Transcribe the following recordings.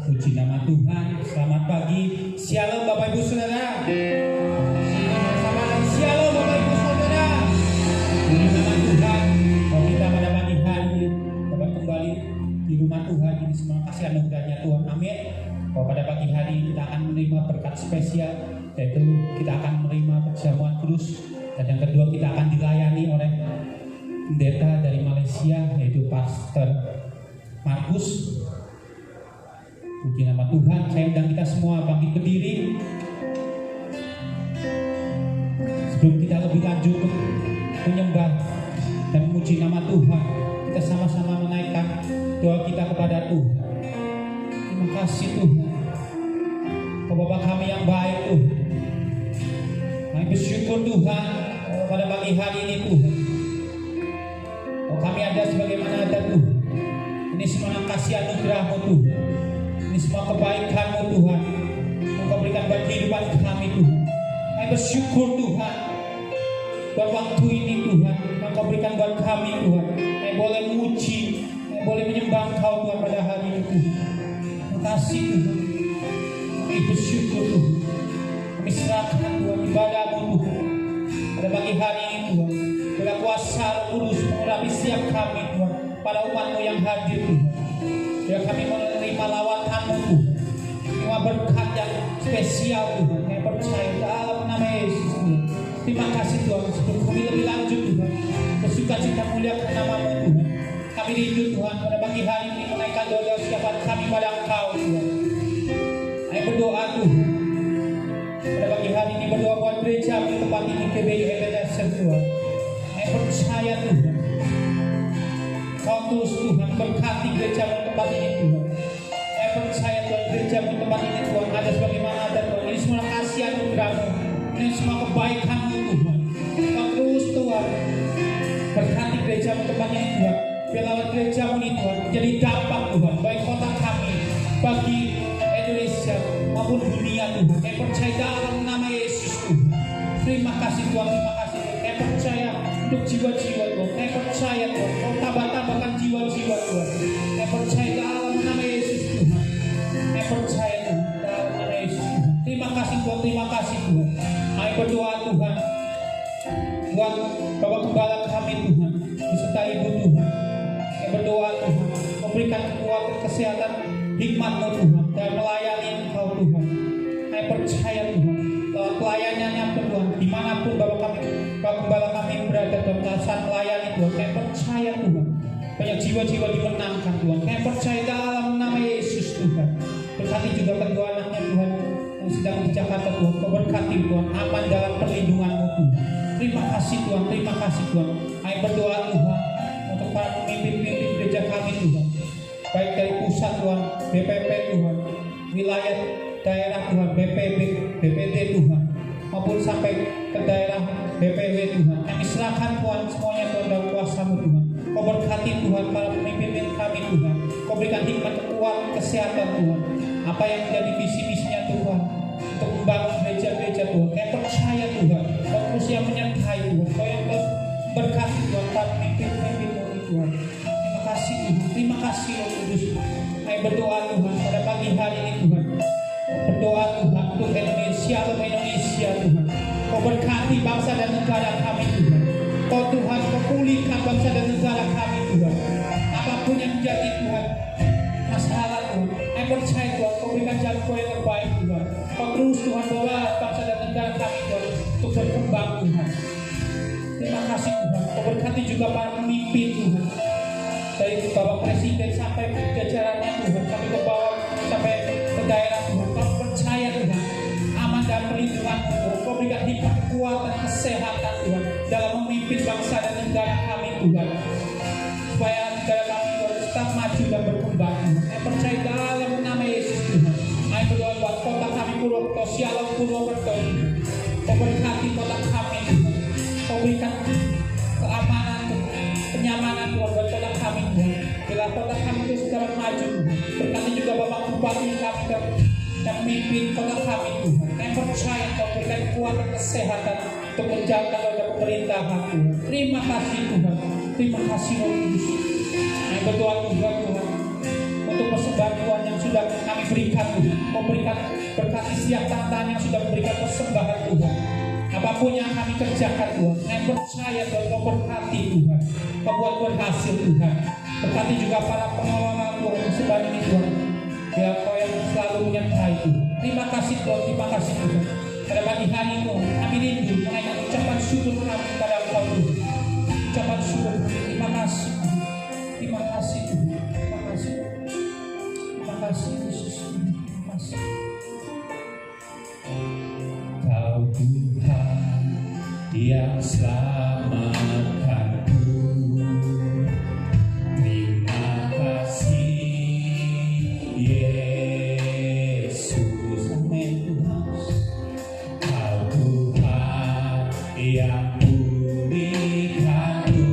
Puji nama Tuhan. Selamat pagi. Shalom Bapak Ibu Saudara. Shalom Bapak Ibu Saudara. Puji nama Tuhan. Kalau kita pada pagi hari dapat kembali di rumah Tuhan, ini semua kasih anugerahnya Tuhan. Amin. Kalau pada pagi hari kita akan menerima berkat spesial, yaitu kita akan menerima perjamuan kudus, dan yang kedua kita akan dilayani oleh pendeta dari Malaysia, yaitu Pastor Markus. Puji nama Tuhan. Saya undang kita semua bangkit berdiri. Sebelum kita lebih lanjut menyembah dan memuji nama Tuhan, kita sama-sama menaikkan doa kita kepada Tuhan. Terima kasih Tuhan, Bapa kami yang baik Tuhan. Kami bersyukur Tuhan pada pagi hari ini Tuhan. Kami ada sebagaimana ada Tuhan. Ini semua kasih anugerah-Mu Tuhan. Ini semua kebaikan-Mu Tuhan. Engkau berikan buat kehidupan kami Tuhan. Kami bersyukur Tuhan buat waktu ini Tuhan. Engkau berikan buat kami Tuhan. Kami boleh muji, kami boleh menyembah Engkau Tuhan pada hari ini Tuhan. Terima kasih Tuhan. Kami bersyukur Tuhan. Kami serahkan Tuhan ibadah-Mu Tuhan. Pada pagi hari ini Tuhan, bila kuasa Roh Kudus mengurapi setiap kami Tuhan, pada umat-Mu yang hadir Tuhan. Biar kami menerima lawatan-Mu Tuhan, terima berkat yang spesial Tuhan. Kami percaya dalam nama Yesus Tuhan. Terima kasih Tuhan. Sebelum kami lebih lanjut Tuhan, bersuka cita muliakan nama-Mu Tuhan. Kami rindu Tuhan pada pagi hari ini menaikkan doa siapa kami pada Engkau Tuhan. Kami berdoa Tuhan. Pada pagi hari ini berdoa buat gereja di tempat ini, GBI Ebenezer Tuhan. Kami percaya Tuhan, Kau terus Tuhan berkati gereja di tempat ini Tuhan. Saya percaya Tuhan gereja di tempat ini Tuhan ada sebagaimana ada Tuhan. Ini semua kasih anugerah-Mu, ini semua kebaikan-Mu Tuhan. Kau terus Tuhan berkati gereja di tempat ini Tuhan. Biarlah gereja-Mu ini Tuhan menjadi dampak Tuhan baik kota kami, bagi Indonesia maupun dunia Tuhan. Saya percaya dalam nama Yesus Tuhan. Terima kasih Tuhan, terima kasih Tuhan. Saya percaya untuk jiwa-jiwa Tuhan. Saya percaya Tuhan, Kau tambah-tambahkan jiwa-jiwa Tuhan. Saya percaya dalam nama Yesus Tuhan. Saya percaya Tuhan dalam nama Yesus Tuhan. Terima kasih Tuhan, terima kasih Tuhan. Kami berdoa Tuhan buat Bapak Gembala kami Tuhan, beserta Ibu Tuhan. Saya berdoa Tuhan, memberikan kekuatan kesehatan hikmat-Mu Tuhan dan melayani Engkau Tuhan. Saya percaya Tuhan bahwa pelayanannya Tuhan dimanapun Bapak Gembala kami berada Tuhan, saat melayani Tuhan. Saya percaya Tuhan banyak jiwa-jiwa dimenangkan Tuhan. Saya percaya dalam nama Yesus Tuhan. Berkati juga kedua anaknya Tuhan yang sedang di Jakarta Tuhan. Kau berkati Tuhan, aman dalam perlindungan-Mu Tuhan. Terima kasih Tuhan, terima kasih Tuhan. Saya berdoa Tuhan untuk para pemimpin-pemimpin gereja kami Tuhan, baik dari pusat Tuhan, BPP Tuhan, wilayah daerah Tuhan, BPB, BPD Tuhan, maupun sampai ke daerah BPW Tuhan. Kami serahkan Tuhan semuanya Tuhan dalam kuasa-Mu Tuhan. Kau berkati Tuhan para pemimpin kami Tuhan. Kau berikan hikmat, kekuatan, kesehatan Tuhan. Apa yang menjadi visi-misinya Tuhan untuk membangun gereja-gereja Tuhan. Kami percaya Tuhan, Kau terus yang menyertai Tuhan. Kau yang terus berkati Tuhan para pemimpin-pemimpin Tuhan. Terima kasih Tuhan, terima kasih Roh Kudus. Kami berdoa Tuhan pada pagi hari ini Tuhan. Berdoa Tuhan untuk Indonesia, untuk Indonesia Tuhan. Kau berkati bangsa dan negara kami Tuhan. Kau Tuhan, Kau pulihkan bangsa dan negara kami Tuhan. Apapun yang menjadi Tuhan masalah Tuhan, saya percaya Tuhan, Kau berikan jalan Kau yang terbaik Tuhan. Kau terus Tuhan bawa bangsa dan negara kami Tuhan untuk berkembang Tuhan. Terima kasih Tuhan. Kau berkati juga para pemimpin Tuhan, dari Bapak Presiden sampai jajarannya Tuhan, kami ke bawah sampai ke daerah Tuhan. Kau percaya Tuhan, aman dan perlindungan Tuhan. Kau berikan hikmat, kekuatan, kesehatan Tuhan dalam memimpin bangsa dan negara kami Tuhan, supaya negara kami Tuhan tetap maju dan berkembang Tuhan. Saya percaya dalam nama Yesus Tuhan. Saya berdoa buat kota kami Purwokerto, Sialam Purwokerto. Kau berkati kota kami Tuhan. Kau berikan keamanan, kenyamanan Tuhan buat kota kami Tuhan. Bila kota kami itu sekarang maju Tuhan. Berkati juga Bapak Bupati kami dan memimpin kota kami Tuhan. Saya percaya Kau berikan kekuatan, kesehatan untuk menjalankan roda pemerintahan Tuhan. Terima kasih Tuhan. Terima kasih Roh Kudus. Saya berdoa juga Tuhan untuk persembahan Tuhan yang sudah kami berikan Tuhan. Kau berikan berkati setiap tangan yang sudah memberikan persembahan Tuhan. Apapun yang kami kerjakan Tuhan, kami percaya Tuhan Kau berkati Tuhan. Kau buat berhasil Tuhan. Berkati juga para pengelola Tuhan persembahan ini Tuhan. Ya Kau yang selalu menyertai Tuhan. Terima kasih Tuhan, terima kasih Tuhan. Pada pagi hari ini kami rindu mengenai ucapan syukur kami kepada Engkau Tuhan. Ucapan syukur, terima kasih. Terima kasih Tuhan. Terima kasih. Terima kasih Yesus. Terima kasih. Kau Tuhan yang selamatkanku. Terima kasih Yesus. Amin Tuhan. Kau Tuhan yang pulihkanku.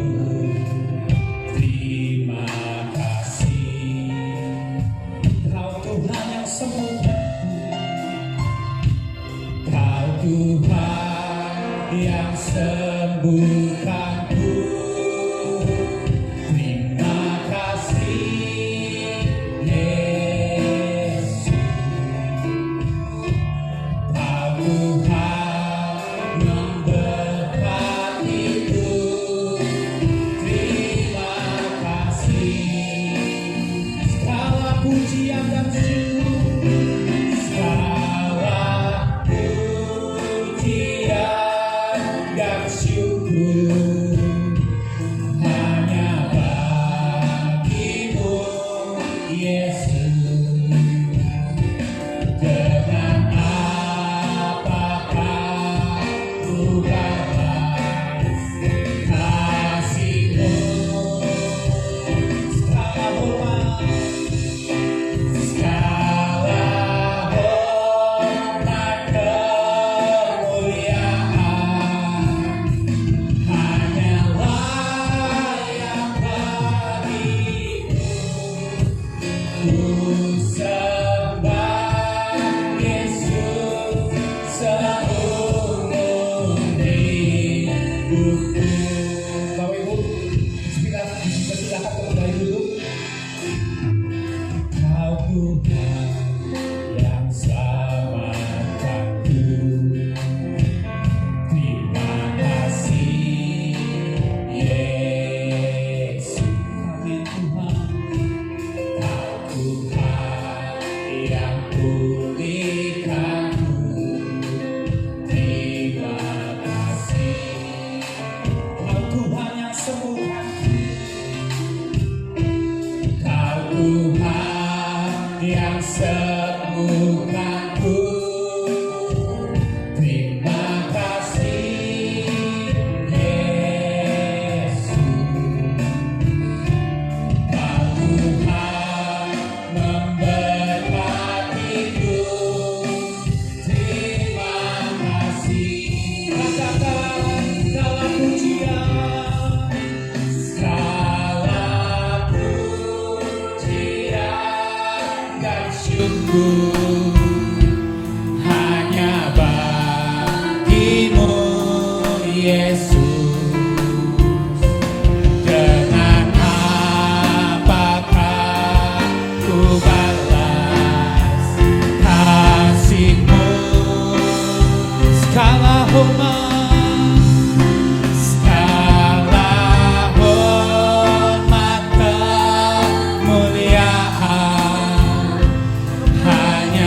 Terima kasih. Kau Tuhan yang sembuhkanku. Kau Tuhan yang sembuhkanku. Terima kasih Yesus. Kau Tuhan memberkatiku. Terima kasih. Segala pujian dan syukur, segala pujian dan syukur hanya bagimu Yesus. Dengan apakah ku balas kasih-Mu. Segala hormat, segala hormat kemuliaan hanyalah yang bagimu. Ku sembah Yesus seumur hidupku. Bapak Ibu, silakan kembali duduk. Kau Tuhan yang selamatkanku. Terima kasih Yesus. Amin Tuhan. Kau Tuhan yang pulihkanku. Terima kasih. Kau Tuhan yang sembuhkanku. Kau Tuhan yang sembuhkanku. Terima kasih Yesus. Kau Tuhan memberkatiku. Terima kasih. Katakan segala pujian, segala pujian dan syukur hanya bagimu Yesus. Dengan apakah ku balas kasih-Mu. Segala hormat, segala hormat kemuliaan hanya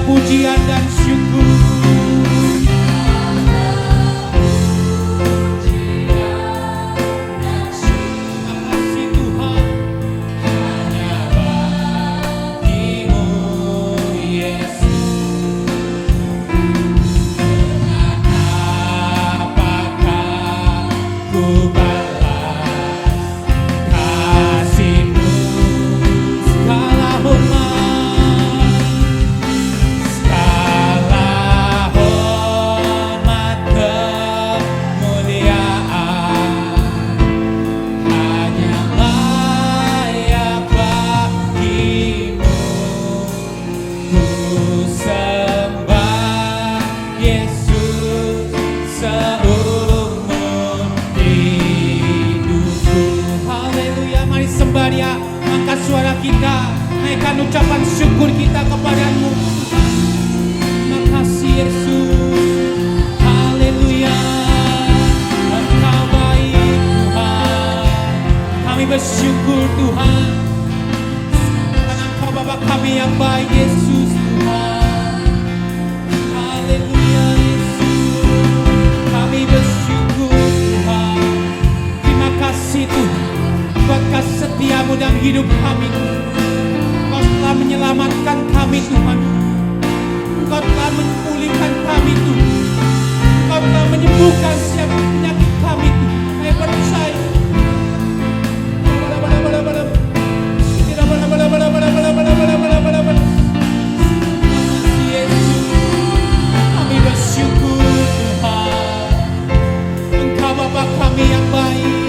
pujian dan syukur. Angkat suara kita, naikkan ucapan syukur kita kepadamu. Makasih Yesus, haleluya. Engkau baik Tuhan, kami bersyukur Tuhan, karena Engkau Bapa kami yang baik Yesus Tuhan. Haleluya Yesus, kami bersyukur Tuhan. Terima kasih Tuhan buat kasih setiamu dalam hidup kami. Kau telah menyelamatkan kami Tuhan. Kau telah memulihkan kami Tuhan. Kau telah menyembuhkan setiap penyakit kami Tuhan. Kami percaya. Makasih Yesus, kami bersyukur Tuhan. Engkau Bapa kami yang baik.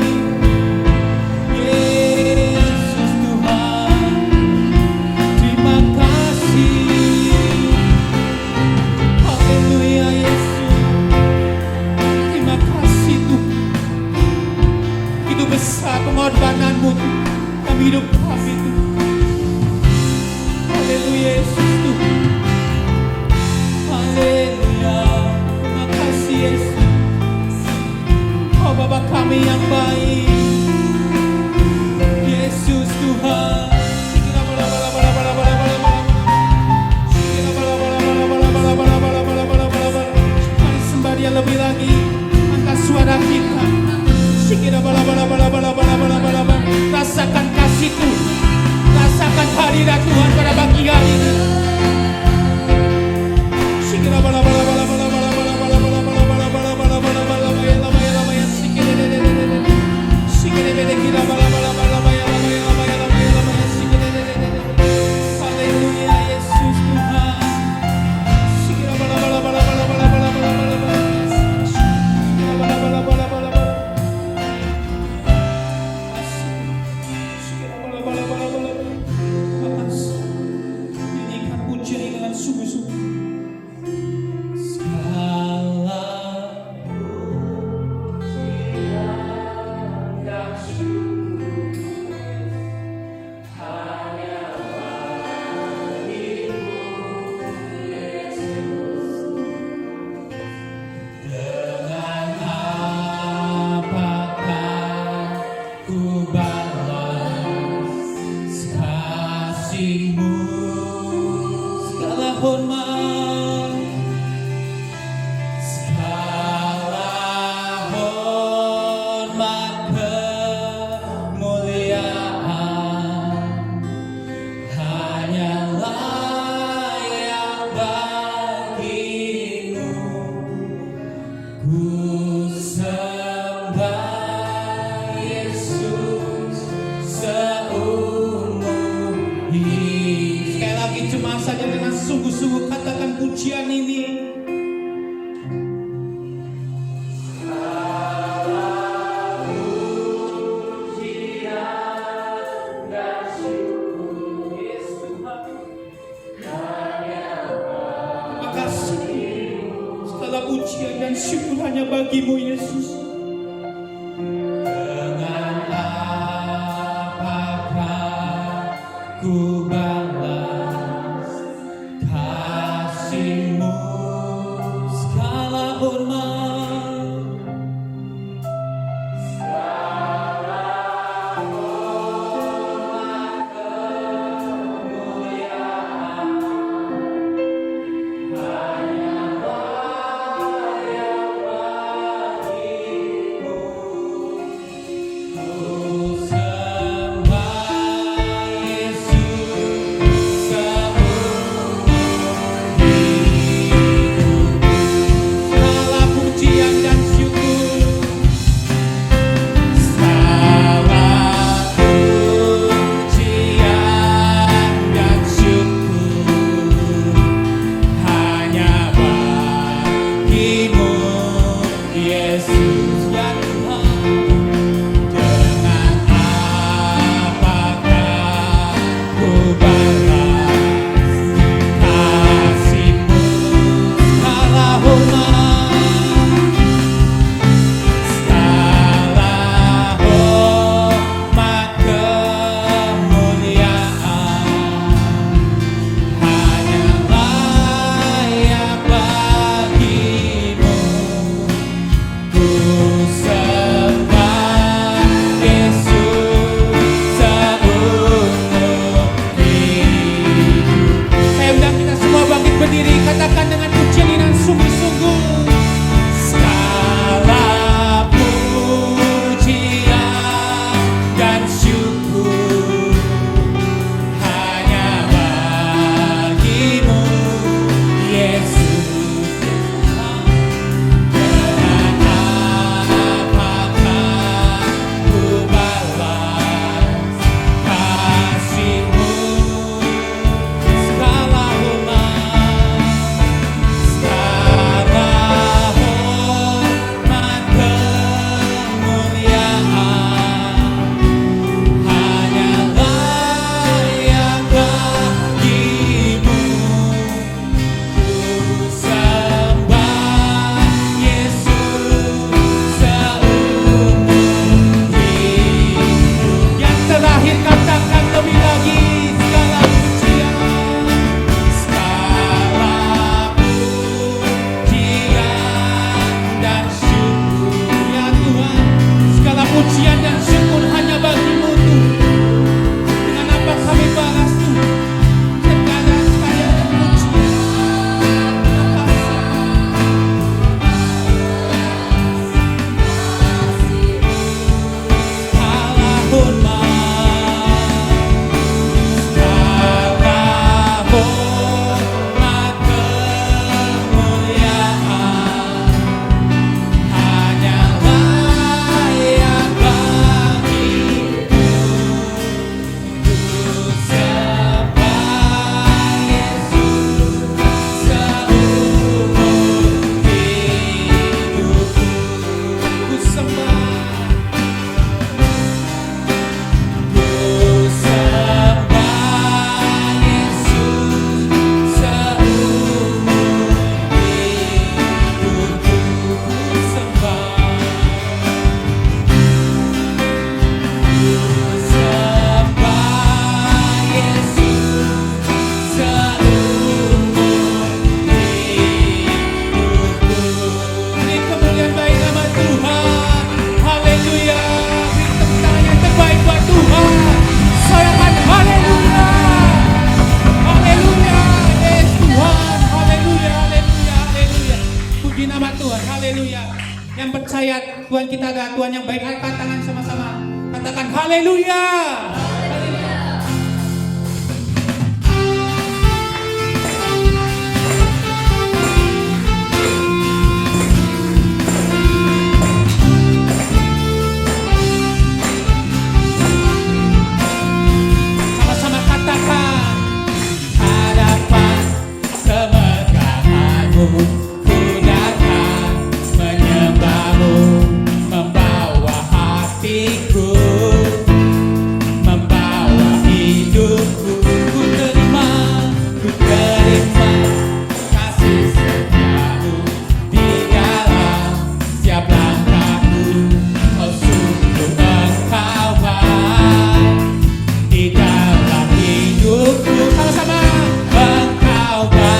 Besar pengorbananmu dalam hidup kami Tuhan. Haleluya Yesus Tuhan. Haleluya. Terima kasih Yesus. Oh Bapa kami yang baik. Yesus Tuhan. Mari sembah Dia lebih lagi. Angkat suara kita. Rasakan kasih Tuhan, rasakan hadirat Tuhan pada pagi hari ini. Haleluya Yesus Tuhan. Sungguh-sungguh katakan pujian ini. Terima kasih. Segala pujian dan syukur hanya bagimu Yesus. Dengan apakah ku balas kasih-Mu, segala hormat, segala hormat kemuliaan Yang percaya Tuhan kita adalah Tuhan yang baik, angkat tangan sama-sama. Katakan haleluya. Sama-sama katakan hadapan kemegahanmu. Ku datang menyembahmu, membawa hatiku, membawa hidupku. Ku terima kasih setiamu di dalam setiap langkahku. Oh sungguh engkau baik di dalam hidupku. Sama-sama engkau baik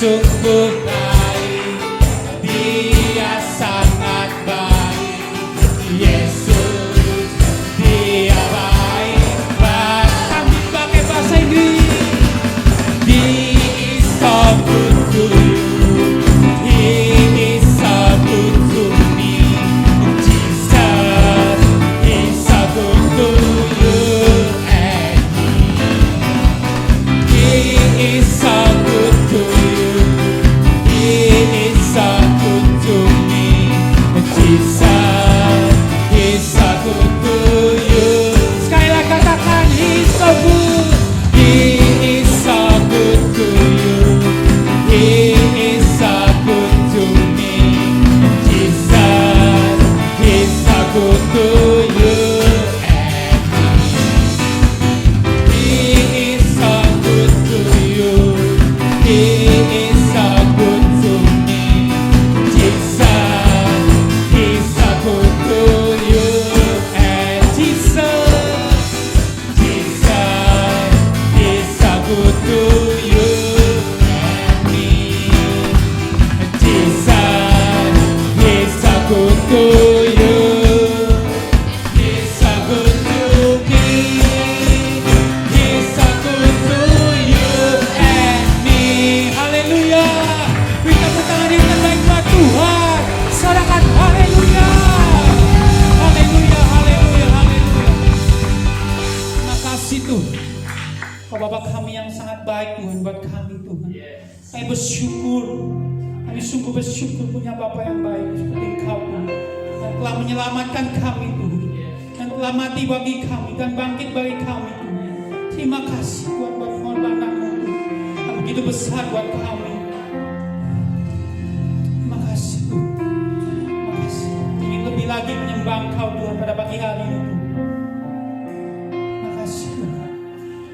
sungguh baik, Dia sangat baik. Yesus, Dia baik. Kami pakai bahasa Inggris. He is so good to you. He is so good to me. Jesus is so good to you and me. He is so good to you. He is so good to me. Jesus is so good to you. Sekali lagi katakan, He is so good. He is so good to you. He is so good to me. Jesus is so good to you and me. He is so good to you. He is so good to me. Jesus is so good to you and Jesus. Jesus is so good to you and me. Jesus is so good to you. He's so good to me. He's so good to you and me. Haleluya. Beri tepuk tangan yang terbaik buat Tuhan. Sorakan haleluya. Haleluya, haleluya, haleluya. Terima kasih Tuhan. Kau Bapa kami yang sangat baik Tuhan buat kami Tuhan. Kami bersyukur. Kami sungguh bersyukur punya Bapa yang baik seperti Engkau Tuhan. Yang telah menyelamatkan kami Tuhan. Yang telah mati bagi kami dan bangkit bagi kami Tuhan. Terima kasih Tuhan buat pengorbanan-Mu Tuhan. Yang begitu besar buat kami. Terima kasih Tuhan. Terima kasih. Ingin lebih lagi menyembah Engkau Tuhan pada pagi hari ini Tuhan. Terima kasih Tuhan.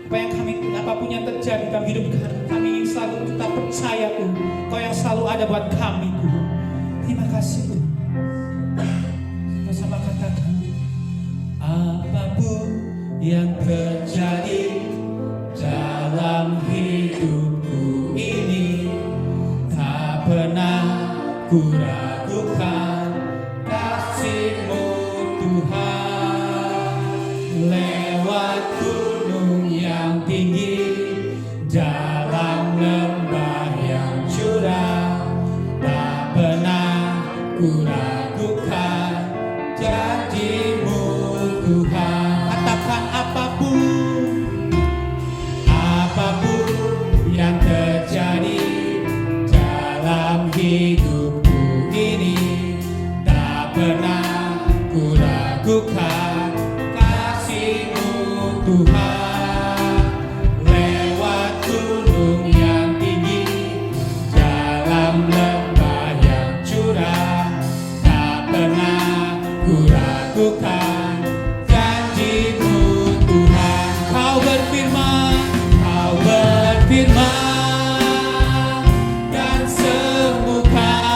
Apa yang kami, apapun yang terjadi dalam hidup kami ingin selalu tetap percaya Tuhan. Kau yang selalu ada buat kami Tuhan. Terima kasih Tuhan. Bersama katakan, apapun yang terjadi dalam hidupku ini, tak pernah ku ragukan kasih-Mu Tuhan. Lewat gunung yang tinggi, dalam lembah yang curam, tak pernah ku ragukan janji-Mu Tuhan. Katakan apapun yang terjadi dalam hidupku ini, tak pernah ku ragukan kasih-Mu Tuhan. Lewat gunung yang tinggi, dalam lembah yang curam, tak pernah ku ragukan janji-Mu Tuhan. Kau berfirman dan sembuhkan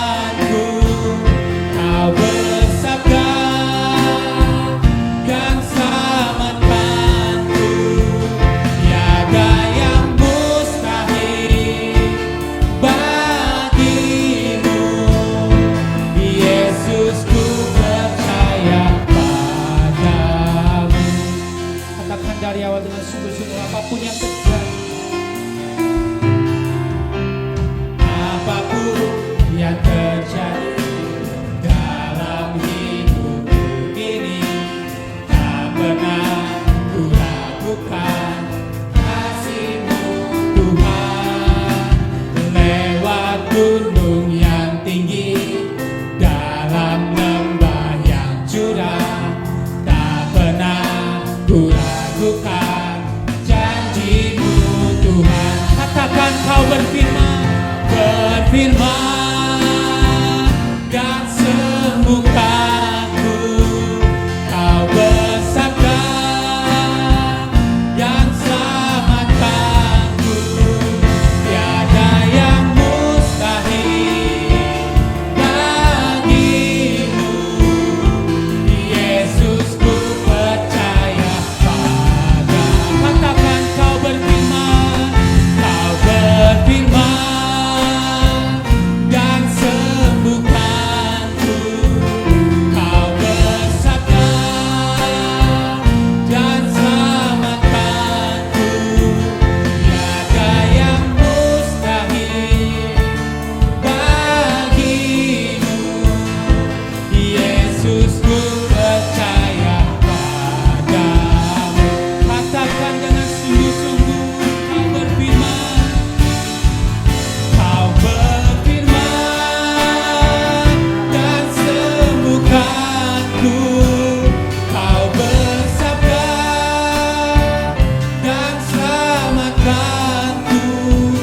bersamakanku,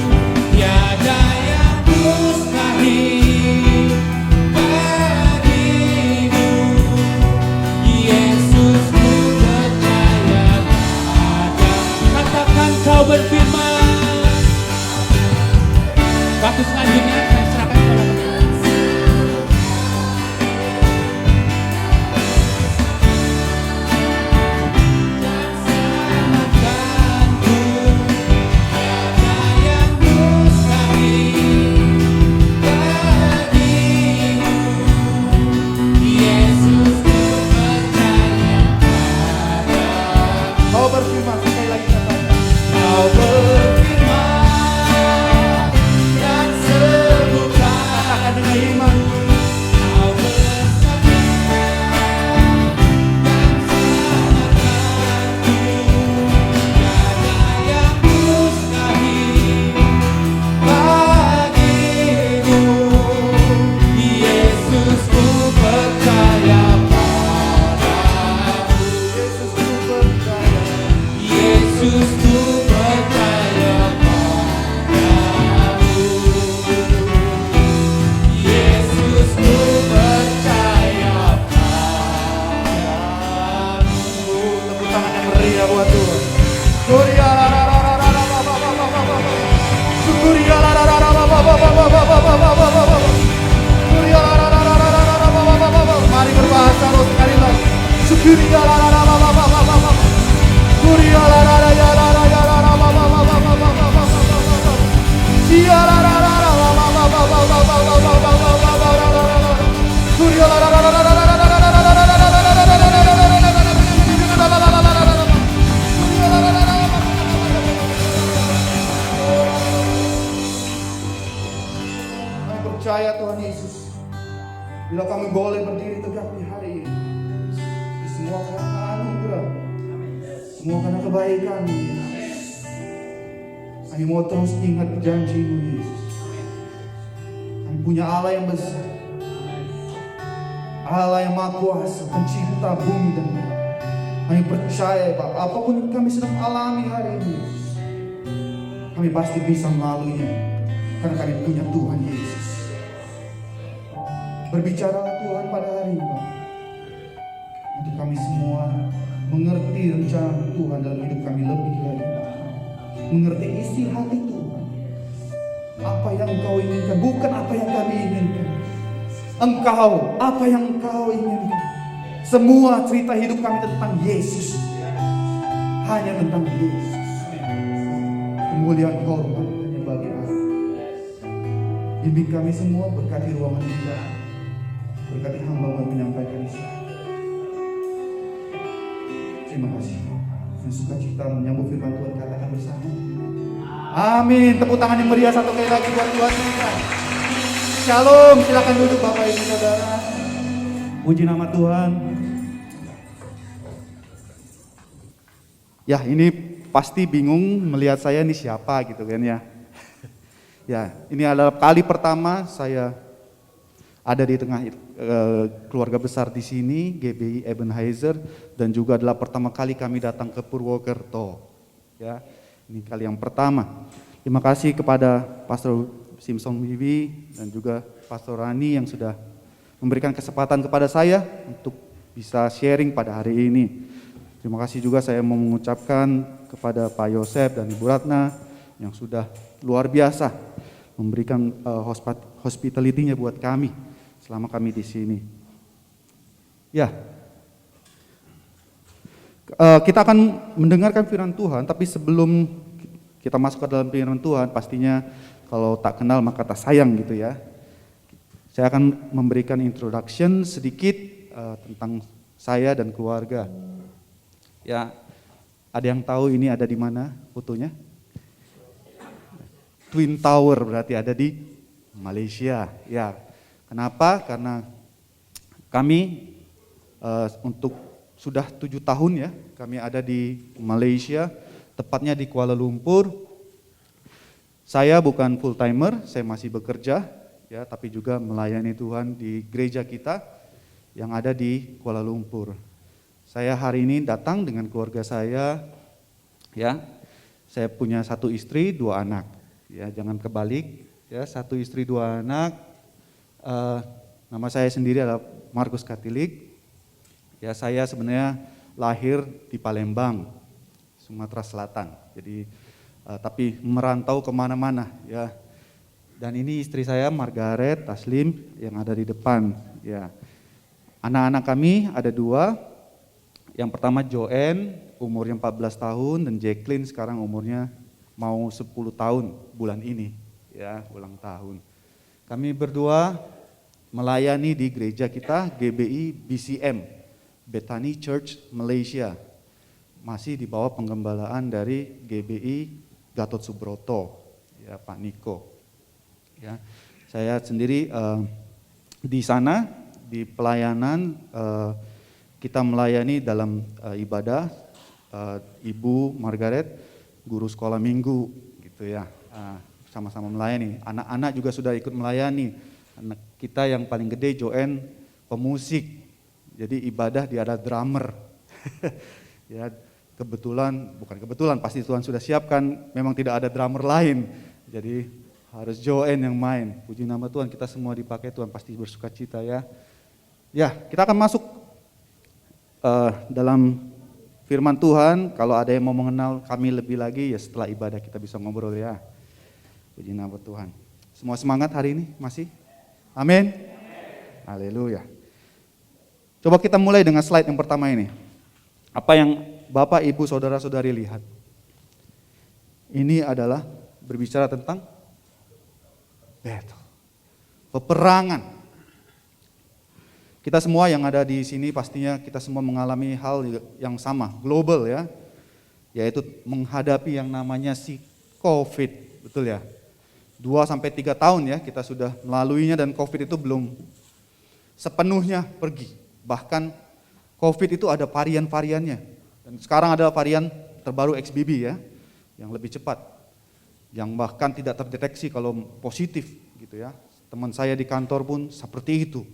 tiada yang mustahil bagimu. Yesus, ku percaya pada. Katakan kau berfirman. Waktu selanjutnya saya serahkan kepada teman. Mari berbahasa roh sekali lagi. Kami percaya Tuhan Yesus, bila kami boleh berdiri tegak di hari ini, semua karena anugerah, semua karena kebaikan, Yesus. Kami mau terus ingat janji-Mu, Yesus. Kami punya Allah yang besar, Allah yang maha kuasa, pencipta bumi dan langit. Kami percaya, Bapak, apapun yang kami sedang alami hari ini, Yesus, kami pasti bisa melaluinya, karena kami punya Tuhan Yesus. Berbicaralah Tuhan pada hari ini, Bapak, untuk kami semua mengerti rencana Tuhan dalam hidup kami lebih lagi, mengerti isi hati Tuhan, apa yang Engkau inginkan, bukan apa yang kami inginkan. Engkau, apa yang Engkau inginkan. Semua cerita hidup kami tentang Yesus, hanya tentang Yesus. Kemuliaan hormat hanya bagi Allah. Bimbing kami semua, berkati ruangan kita, berkati hamba-Mu yang menyampaikan isi. Terima kasih. Yang sukacita menyambut firman Tuhan, katakan bersama. Amin. Tepuk tangan yang meriah satu kali lagi buat Tuhan kita. Shalom. Silakan duduk Bapak Ibu Saudara. Puji nama Tuhan. Ya, ini pasti bingung melihat saya ini siapa gitu kan ya. Ya, ini adalah kali pertama saya ada di tengah keluarga besar di sini, GBI Ebenezer, dan juga adalah pertama kali kami datang ke Purwokerto. Ya, ini kali yang pertama. Terima kasih kepada Pastor Simpson Wiwi dan juga Pastor Rani yang sudah memberikan kesempatan kepada saya untuk bisa sharing pada hari ini. Terima kasih juga saya mau mengucapkan kepada Pak Yosef dan Ibu Ratna yang sudah luar biasa memberikan hospitality-nya buat kami selama kami di sini. Ya, kita akan mendengarkan firman Tuhan, tapi sebelum kita masuk ke dalam firman Tuhan, pastinya kalau tak kenal maka tak sayang gitu ya. Saya akan memberikan introduction sedikit tentang saya dan keluarga. Ya, ada yang tahu ini ada di mana fotonya? Twin Tower, berarti ada di Malaysia. Ya, kenapa? Karena kami untuk sudah 7 tahun ya, kami ada di Malaysia, tepatnya di Kuala Lumpur. Saya bukan full timer, saya masih bekerja ya, tapi juga melayani Tuhan di gereja kita yang ada di Kuala Lumpur. Saya hari ini datang dengan keluarga saya ya. Saya punya 1 istri, 2 anak. Ya, jangan kebalik. Ya, 1 istri, 2 anak. Nama saya sendiri adalah Markus Katilik. Ya, saya sebenarnya lahir di Palembang, Sumatera Selatan. Jadi, tapi merantau kemana-mana. Ya. Dan ini istri saya Margaret Taslim yang ada di depan. Ya. Anak-anak kami ada 2. Yang pertama Joanne, umurnya 14 tahun, dan Jacqueline sekarang umurnya mau 10 tahun bulan ini. Ya, ulang tahun. Kami berdua melayani di gereja kita GBI BCM, Bethany Church Malaysia. Masih di bawah penggembalaan dari GBI Gatot Subroto, ya Pak Niko. Ya, saya sendiri di sana di pelayanan kita melayani dalam ibadah. Ibu Margaret guru sekolah minggu gitu ya, sama-sama melayani. Anak-anak juga sudah ikut melayani. Anak kita yang paling gede Joanne pemusik, jadi ibadah dia ada drummer. Ya, bukan kebetulan, pasti Tuhan sudah siapkan, memang tidak ada drummer lain. Jadi harus Joanne yang main. Puji nama Tuhan, kita semua dipakai Tuhan, pasti bersuka cita ya. Ya, kita akan masuk dalam firman Tuhan. Kalau ada yang mau mengenal kami lebih lagi, ya setelah ibadah kita bisa ngobrol ya. Puji nama Tuhan. Semua semangat hari ini masih? Amin. Haleluya. Coba kita mulai dengan slide yang pertama ini. Apa yang Bapak, Ibu, Saudara-saudari lihat? Ini adalah berbicara tentang battle, peperangan. Kita semua yang ada di sini pastinya kita semua mengalami hal yang sama, global ya, yaitu menghadapi yang namanya si COVID, betul ya? 2-3 tahun ya kita sudah melaluinya, dan COVID itu belum sepenuhnya pergi. Bahkan COVID itu ada varian-variannya. Dan sekarang ada varian terbaru XBB ya, yang lebih cepat, yang bahkan tidak terdeteksi kalau positif gitu ya. Teman saya di kantor pun seperti itu.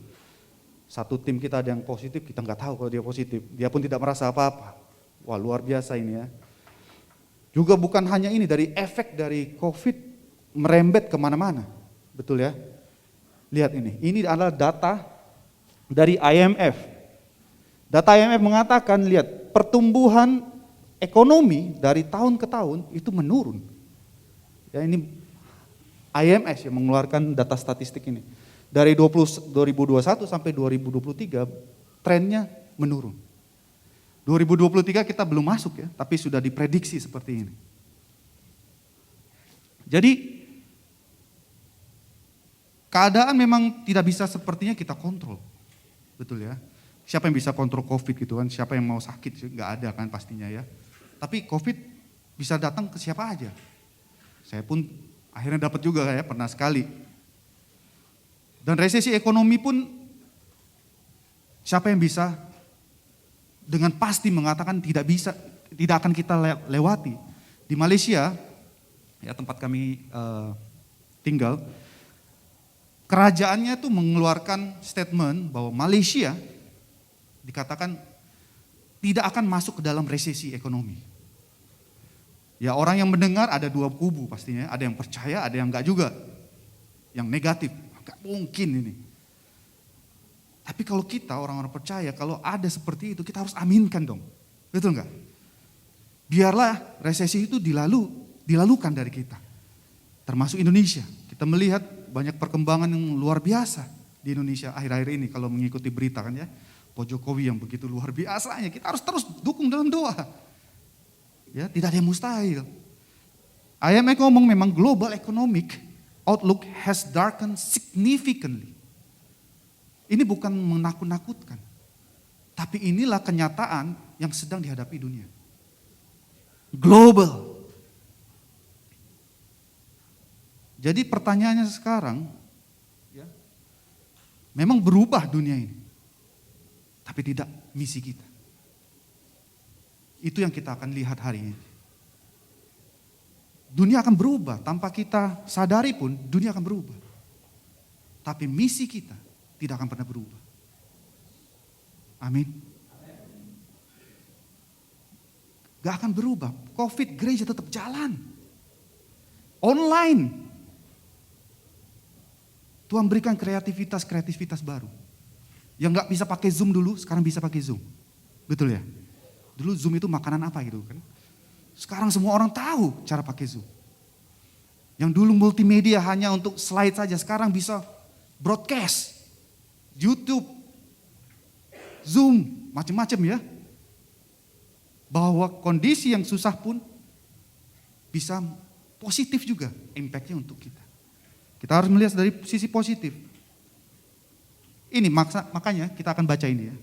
Satu tim kita ada yang positif, kita nggak tahu kalau dia positif. Dia pun tidak merasa apa-apa. Wah, luar biasa ini ya. Juga bukan hanya ini, dari efek dari COVID merembet kemana-mana, betul ya? Lihat ini adalah data dari IMF. Data IMF mengatakan, lihat, pertumbuhan ekonomi dari tahun ke tahun itu menurun. Ya, ini IMF yang mengeluarkan data statistik ini. Dari 2021 sampai 2023 trennya menurun. 2023 kita belum masuk ya, tapi sudah diprediksi seperti ini. Jadi keadaan memang tidak bisa sepertinya kita kontrol, betul ya. Siapa yang bisa kontrol COVID gitu kan, siapa yang mau sakit, nggak ada kan pastinya ya. Tapi COVID bisa datang ke siapa aja. Saya pun akhirnya dapat juga ya, pernah sekali. Dan resesi ekonomi pun siapa yang bisa dengan pasti mengatakan tidak akan kita lewati. Di Malaysia, ya tempat kami tinggal, kerajaannya tuh mengeluarkan statement bahwa Malaysia dikatakan tidak akan masuk ke dalam resesi ekonomi. Ya, orang yang mendengar ada 2 kubu pastinya, ada yang percaya, ada yang enggak juga, yang negatif, enggak mungkin ini. Tapi kalau kita orang-orang percaya, kalau ada seperti itu kita harus aminkan dong, betul enggak? Biarlah resesi itu dilalukan dari kita, termasuk Indonesia. Kita melihat banyak perkembangan yang luar biasa di Indonesia akhir-akhir ini kalau mengikuti berita kan ya. Pak Jokowi yang begitu luar biasanya, kita harus terus dukung dalam doa. Ya, tidak ada yang mustahil. IMF ngomong memang global economic outlook has darkened significantly. Ini bukan menakut-nakutkan, tapi inilah kenyataan yang sedang dihadapi dunia. Global. Jadi pertanyaannya sekarang, ya, memang berubah dunia ini, tapi tidak misi kita. Itu yang kita akan lihat hari ini. Dunia akan berubah, tanpa kita sadari pun dunia akan berubah. Tapi misi kita tidak akan pernah berubah. Amin. Gak akan berubah. COVID gereja tetap jalan. Online. Tuhan berikan kreativitas baru. Yang gak bisa pakai Zoom dulu, sekarang bisa pakai Zoom. Betul ya? Dulu Zoom itu makanan apa gitu kan. Sekarang semua orang tahu cara pakai Zoom. Yang dulu multimedia hanya untuk slide saja, sekarang bisa broadcast. YouTube, Zoom, macam-macam ya. Bahwa kondisi yang susah pun bisa positif juga impact-nya untuk kita. Kita harus melihat dari sisi positif. Ini makanya kita akan baca ini ya.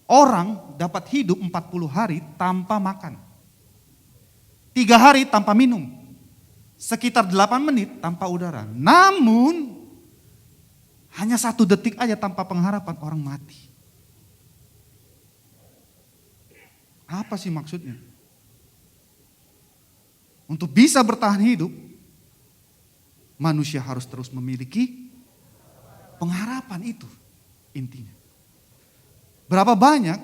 Orang dapat hidup 40 hari tanpa makan. 3 hari tanpa minum. Sekitar 8 menit tanpa udara. Namun hanya 1 detik aja tanpa pengharapan orang mati. Apa sih maksudnya? Untuk bisa bertahan hidup, manusia harus terus memiliki pengharapan, itu intinya. Berapa banyak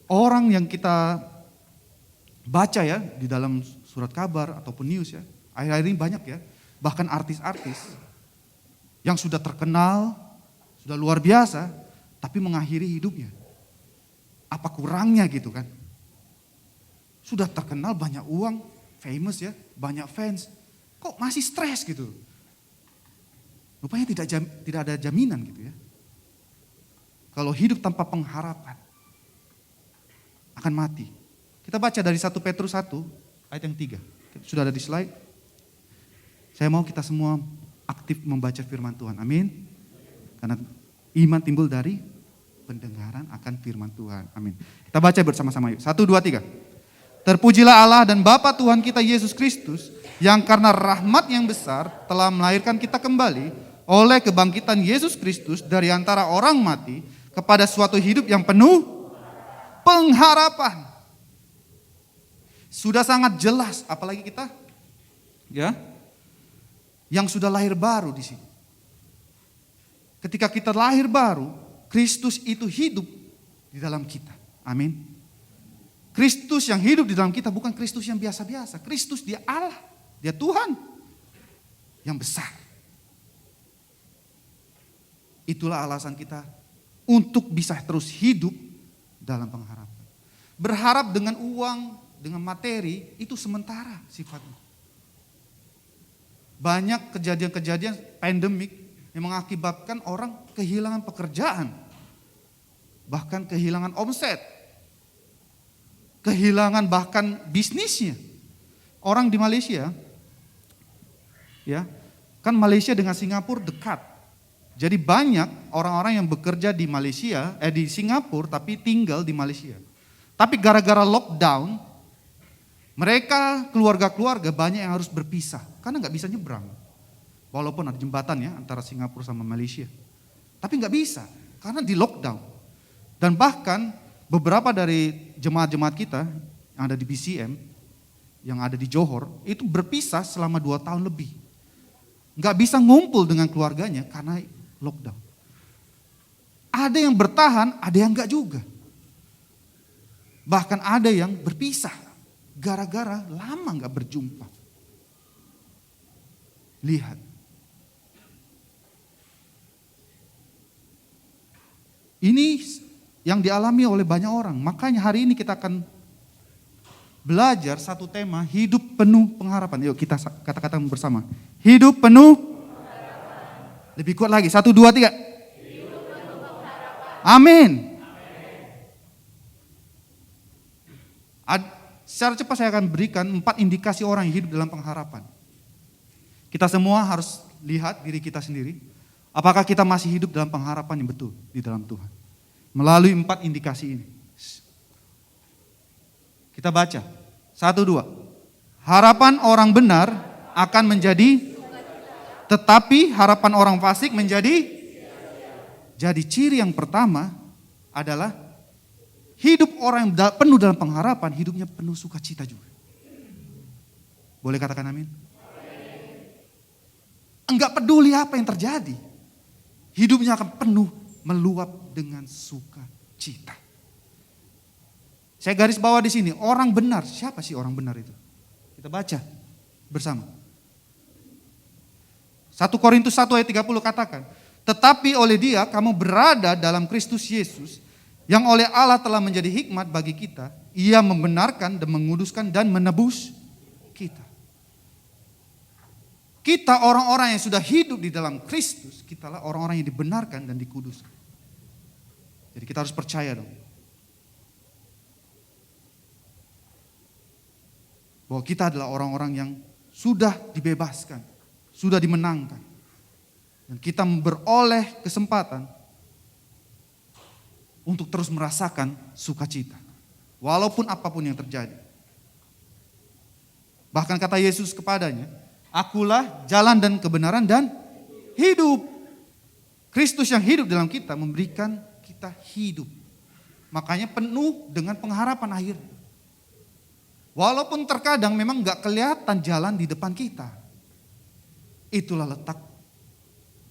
orang yang kita baca ya di dalam surat kabar ataupun news ya, akhir-akhir ini banyak ya, bahkan artis-artis yang sudah terkenal, sudah luar biasa, tapi mengakhiri hidupnya. Apa kurangnya gitu kan? Sudah terkenal, banyak uang, famous ya, banyak fans. Kok masih stres gitu? Rupanya tidak ada jaminan gitu ya. Kalau hidup tanpa pengharapan, akan mati. Kita baca dari 1 Petrus 1 ayat yang 3. Sudah ada di slide. Saya mau kita semua aktif membaca firman Tuhan. Amin. Karena iman timbul dari pendengaran akan firman Tuhan. Amin. Kita baca bersama-sama yuk. 1, 2, 3. Terpujilah Allah dan Bapa Tuhan kita Yesus Kristus, yang karena rahmat yang besar telah melahirkan kita kembali oleh kebangkitan Yesus Kristus dari antara orang mati kepada suatu hidup yang penuh pengharapan. Sudah sangat jelas, apalagi kita ya yang sudah lahir baru di sini. Ketika kita lahir baru, Kristus itu hidup di dalam kita. Amin. Kristus yang hidup di dalam kita bukan Kristus yang biasa-biasa. Kristus dia Allah, dia Tuhan yang besar. Itulah alasan kita untuk bisa terus hidup dalam pengharapan. Berharap dengan uang, dengan materi, itu sementara sifatnya. Banyak kejadian-kejadian pandemik yang mengakibatkan orang kehilangan pekerjaan, bahkan kehilangan omset, kehilangan bahkan bisnisnya. Orang di Malaysia, ya kan Malaysia dengan Singapura dekat, jadi banyak orang-orang yang bekerja di Malaysia, di Singapura tapi tinggal di Malaysia. Tapi gara-gara lockdown, mereka keluarga-keluarga banyak yang harus berpisah karena nggak bisa nyebrang. Walaupun ada jembatan ya antara Singapura sama Malaysia. Tapi nggak bisa karena di lockdown. Dan bahkan beberapa dari jemaat-jemaat kita yang ada di BCM, yang ada di Johor, itu berpisah selama 2 tahun lebih. Nggak bisa ngumpul dengan keluarganya karena lockdown. Ada yang bertahan, ada yang nggak juga. Bahkan ada yang berpisah gara-gara lama nggak berjumpa. Lihat. Ini yang dialami oleh banyak orang. Makanya hari ini kita akan belajar satu tema, hidup penuh pengharapan. Yuk kita kata-kata bersama. Hidup penuh pengharapan. Lebih kuat lagi. 1, 2, 3. Hidup penuh pengharapan. Amin. Secara cepat saya akan berikan 4 indikasi orang yang hidup dalam pengharapan. Kita semua harus lihat diri kita sendiri. Apakah kita masih hidup dalam pengharapan yang betul di dalam Tuhan? Melalui 4 indikasi ini. Kita baca. 1, 2. Harapan orang benar akan menjadi, tetapi harapan orang fasik menjadi. Jadi ciri yang pertama adalah hidup orang yang penuh dalam pengharapan, hidupnya penuh sukacita juga. Boleh katakan amin? Enggak peduli apa yang terjadi. Hidupnya akan penuh meluap dengan sukacita. Saya garis bawah di sini, orang benar. Siapa sih orang benar itu? Kita baca bersama. 1 Korintus 1 ayat 30 katakan, tetapi oleh Dia kamu berada dalam Kristus Yesus, yang oleh Allah telah menjadi hikmat bagi kita. Ia membenarkan dan menguduskan dan menebus kita. Kita orang-orang yang sudah hidup di dalam Kristus, kitalah orang-orang yang dibenarkan dan dikuduskan. Jadi kita harus percaya dong. Bahwa kita adalah orang-orang yang sudah dibebaskan, sudah dimenangkan. Dan kita beroleh kesempatan untuk terus merasakan sukacita. Walaupun apapun yang terjadi. Bahkan kata Yesus kepadanya, akulah jalan dan kebenaran dan hidup. Kristus yang hidup dalam kita memberikan kita hidup. Makanya penuh dengan pengharapan akhir. Walaupun terkadang memang gak kelihatan jalan di depan kita. Itulah letak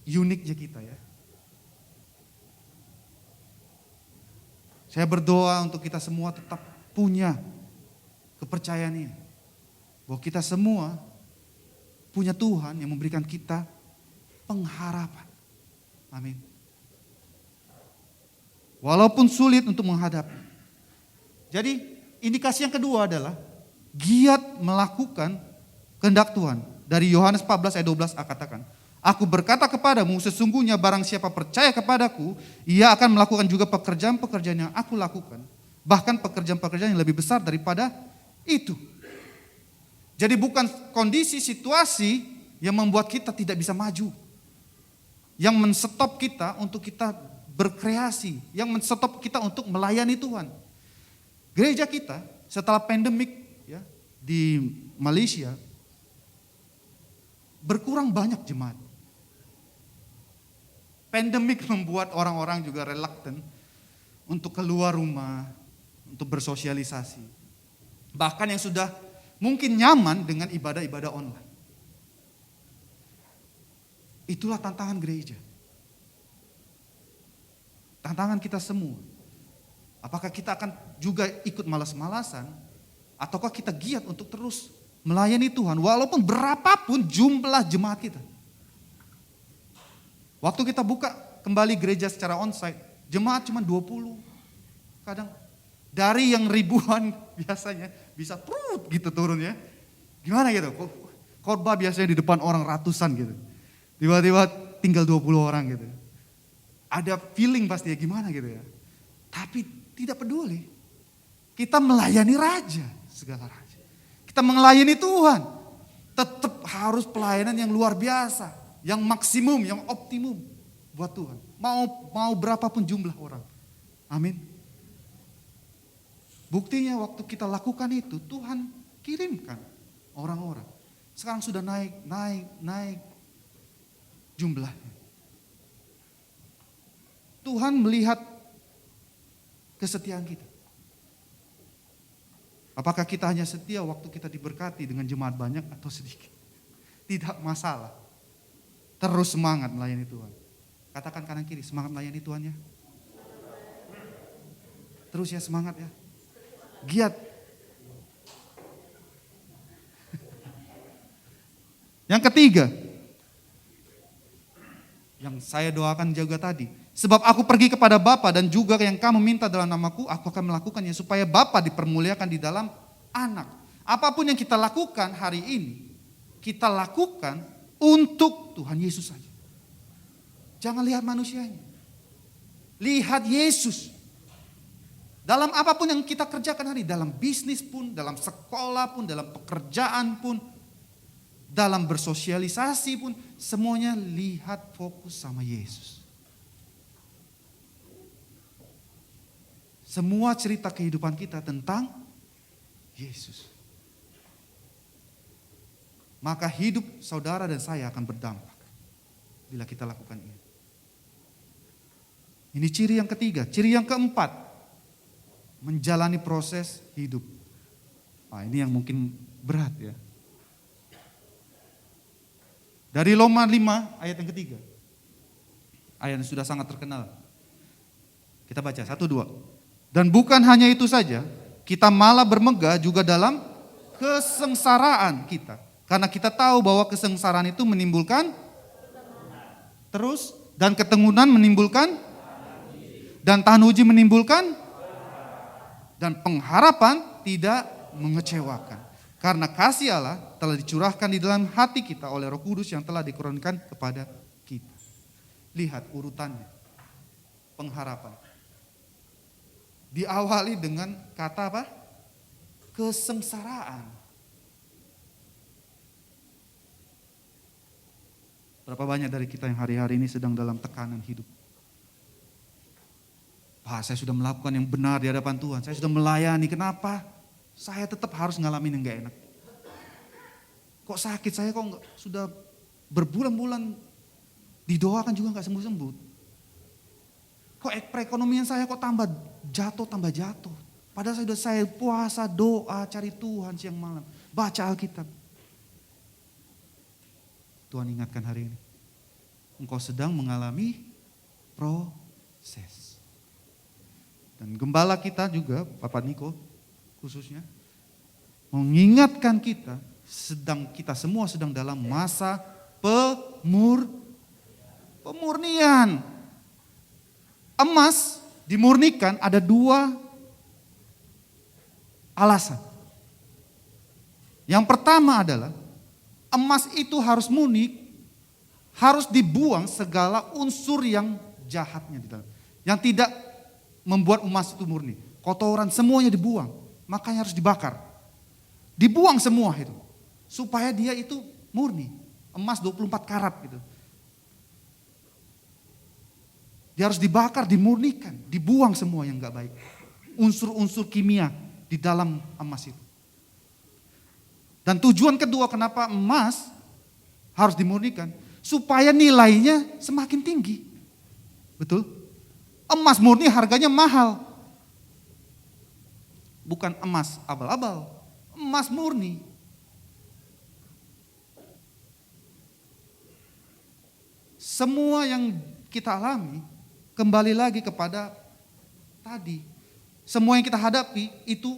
uniknya kita ya. Saya berdoa untuk kita semua tetap punya kepercayaan ini. Bahwa kita semua punya Tuhan yang memberikan kita pengharapan. Amin. Walaupun sulit untuk menghadapi. Jadi indikasi yang kedua adalah giat melakukan kehendak Tuhan. Dari Yohanes 14 ayat 12a katakan, aku berkata kepadamu, sesungguhnya barang siapa percaya kepadaku, ia akan melakukan juga pekerjaan-pekerjaan yang aku lakukan. Bahkan pekerjaan-pekerjaan yang lebih besar daripada itu. Jadi bukan kondisi situasi yang membuat kita tidak bisa maju. Yang men-stop kita untuk kita berkreasi. Yang men-stop kita untuk melayani Tuhan. Gereja kita setelah pandemik ya, di Malaysia, berkurang banyak jemaat. Pandemik membuat orang-orang juga reluctant untuk keluar rumah, untuk bersosialisasi. Bahkan yang sudah mungkin nyaman dengan ibadah-ibadah online. Itulah tantangan gereja. Tantangan kita semua. Apakah kita akan juga ikut malas-malasan, ataukah kita giat untuk terus melayani Tuhan walaupun berapapun jumlah jemaat kita. Waktu kita buka kembali gereja secara onsite, jemaat cuma 20. Kadang dari yang ribuan biasanya bisa perut gitu turun ya. Gimana gitu? Khotbah biasanya di depan orang ratusan gitu. Tiba-tiba tinggal 20 orang gitu. Ada feeling pasti ya gimana gitu ya. Tapi tidak peduli. Kita melayani raja, segala raja. Kita melayani Tuhan. Tetap harus pelayanan yang luar biasa, yang maksimum, yang optimum buat Tuhan. Mau berapapun jumlah orang. Amin. Buktinya waktu kita lakukan itu, Tuhan kirimkan orang-orang. Sekarang sudah naik jumlahnya. Tuhan melihat kesetiaan kita. Apakah kita hanya setia waktu kita diberkati dengan jemaat banyak atau sedikit? Tidak masalah. Terus semangat melayani Tuhan. Katakan kanan kiri, semangat melayani Tuhan ya. Terus ya semangat ya. Giat. Yang ketiga, yang saya doakan juga tadi. Sebab aku pergi kepada Bapa dan juga yang kamu minta dalam namaku, aku akan melakukannya supaya Bapa dipermuliakan di dalam anak. Apapun yang kita lakukan hari ini, kita lakukan untuk Tuhan Yesus saja. Jangan lihat manusianya. Lihat Yesus. Dalam apapun yang kita kerjakan hari, dalam bisnis pun, dalam sekolah pun, dalam pekerjaan pun, dalam bersosialisasi pun, semuanya lihat fokus sama Yesus. Semua cerita kehidupan kita tentang Yesus. Maka hidup saudara dan saya akan berdampak bila kita lakukan ini. Ini ciri yang ketiga. Ciri yang keempat, menjalani proses hidup. Nah, ini yang mungkin berat ya. Dari Roma 5 ayat yang ketiga. Ayat yang sudah sangat terkenal. Kita baca 1, 2. Dan bukan hanya itu saja, Kita malah bermegah juga dalam kesengsaraan kita. Karena kita tahu bahwa kesengsaraan itu menimbulkan terus, dan keteguhan menimbulkan, dan tahan uji menimbulkan, dan pengharapan tidak mengecewakan. Karena kasih Allah telah dicurahkan di dalam hati kita oleh Roh Kudus yang telah dikurniakan kepada kita. Lihat urutannya. Pengharapan. Diawali dengan kata apa? Kesengsaraan. Berapa banyak dari kita yang hari-hari ini sedang dalam tekanan hidup? Pak, saya sudah melakukan yang benar di hadapan Tuhan. Saya sudah melayani. Kenapa? Saya tetap harus ngalamin yang gak enak. Kok sakit? Saya kok sudah berbulan-bulan didoakan juga gak sembuh-sembuh. Kok perekonomian saya kok tambah jatuh. Padahal saya puasa, doa, cari Tuhan siang malam. Baca Alkitab. Tuhan ingatkan hari ini. Engkau sedang mengalami proses. Dan gembala kita juga, Bapak Niko khususnya, mengingatkan kita semua sedang dalam masa pemurnian. Emas dimurnikan ada 2 alasan. Yang pertama adalah emas itu harus murni, harus dibuang segala unsur yang jahatnya di dalam. Yang tidak membuat emas itu murni. Kotoran semuanya dibuang, makanya harus dibakar. Dibuang semua itu, supaya dia itu murni. Emas 24 karat gitu. Dia harus dibakar, dimurnikan, dibuang semua yang gak baik. Unsur-unsur kimia di dalam emas itu. Dan tujuan kedua kenapa emas harus dimurnikan, supaya nilainya semakin tinggi. Betul? Emas murni harganya mahal. Bukan emas abal-abal, emas murni. Semua yang kita alami kembali lagi kepada tadi. Semua yang kita hadapi itu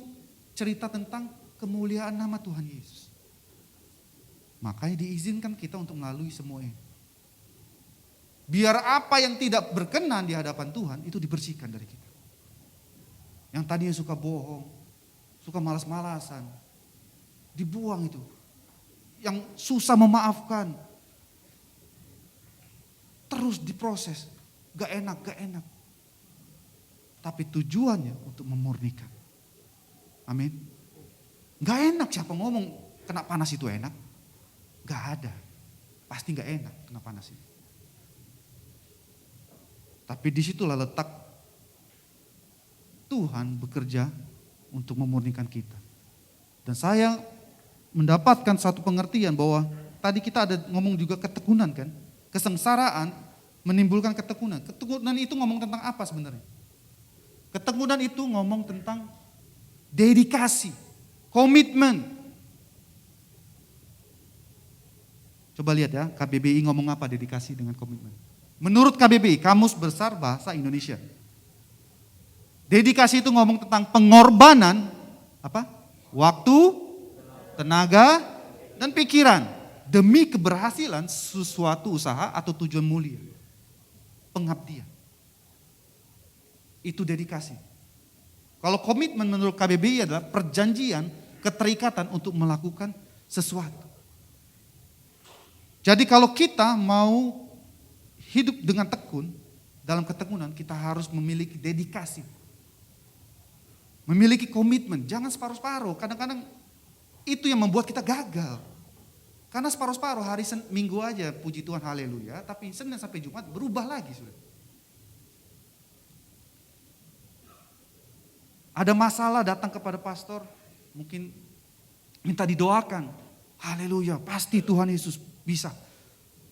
cerita tentang kemuliaan nama Tuhan Yesus. Makanya diizinkan kita untuk melalui semua ini. Biar apa yang tidak berkenan di hadapan Tuhan itu dibersihkan dari kita. Yang tadinya suka bohong, suka malas-malasan, dibuang itu. Yang susah memaafkan, terus diproses. Gak enak. Tapi tujuannya untuk memurnikan. Amin. Gak enak, siapa ngomong kena panas itu enak? Gak ada. Pasti gak enak kena panas itu. Tapi disitulah letak Tuhan bekerja untuk memurnikan kita. Dan saya mendapatkan satu pengertian bahwa tadi kita ada ngomong juga ketekunan kan. Kesengsaraan menimbulkan ketekunan. Ketekunan itu ngomong tentang apa sebenarnya? Ketekunan itu ngomong tentang dedikasi, komitmen. Coba lihat ya, KBBI ngomong apa dedikasi dengan komitmen. Menurut KBBI, Kamus Besar Bahasa Indonesia. Dedikasi itu ngomong tentang pengorbanan apa? Waktu, tenaga, dan pikiran demi keberhasilan sesuatu usaha atau tujuan mulia. Pengabdian. Itu dedikasi. Kalau komitmen menurut KBBI adalah perjanjian, keterikatan untuk melakukan sesuatu. Jadi kalau kita mau hidup dengan tekun, dalam ketekunan kita harus memiliki dedikasi. Memiliki komitmen, jangan separuh-separuh. Kadang-kadang itu yang membuat kita gagal. Karena separuh-separuh hari Minggu aja puji Tuhan haleluya, tapi Senin sampai Jumat berubah lagi sudah. Ada masalah datang kepada pastor, mungkin minta didoakan. Haleluya, pasti Tuhan Yesus bisa.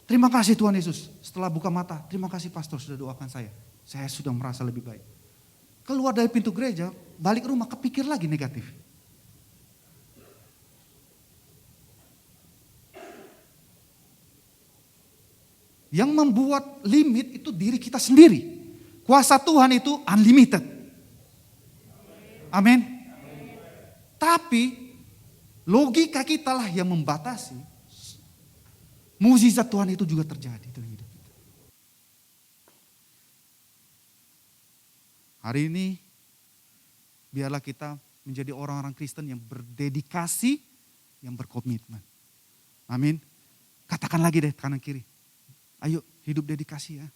Terima kasih Tuhan Yesus, setelah buka mata, terima kasih pastor sudah doakan saya. Saya sudah merasa lebih baik. Keluar dari pintu gereja, balik rumah kepikir lagi negatif. Yang membuat limit itu diri kita sendiri. Kuasa Tuhan itu unlimited. Amin. Tapi logika kita lah yang membatasi. Mukjizat Tuhan itu juga terjadi dalam hidup kita. Hari ini biarlah kita menjadi orang-orang Kristen yang berdedikasi, yang berkomitmen. Amin. Katakan lagi deh kanan kiri. Ayo hidup dedikasi ya.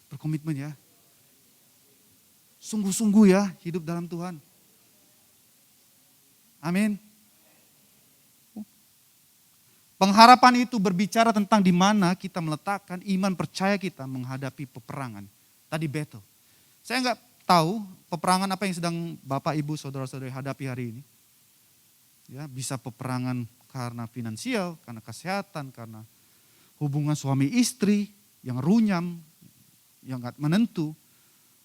Berkomitmen ya. Sungguh-sungguh ya hidup dalam Tuhan. Amin. Pengharapan itu berbicara tentang di mana kita meletakkan iman percaya kita menghadapi peperangan. Tadi battle. Saya nggak tahu peperangan apa yang sedang Bapak, Ibu, Saudara-saudari hadapi hari ini. Ya, bisa peperangan karena finansial, karena kesehatan, karena hubungan suami istri yang runyam, yang nggak menentu,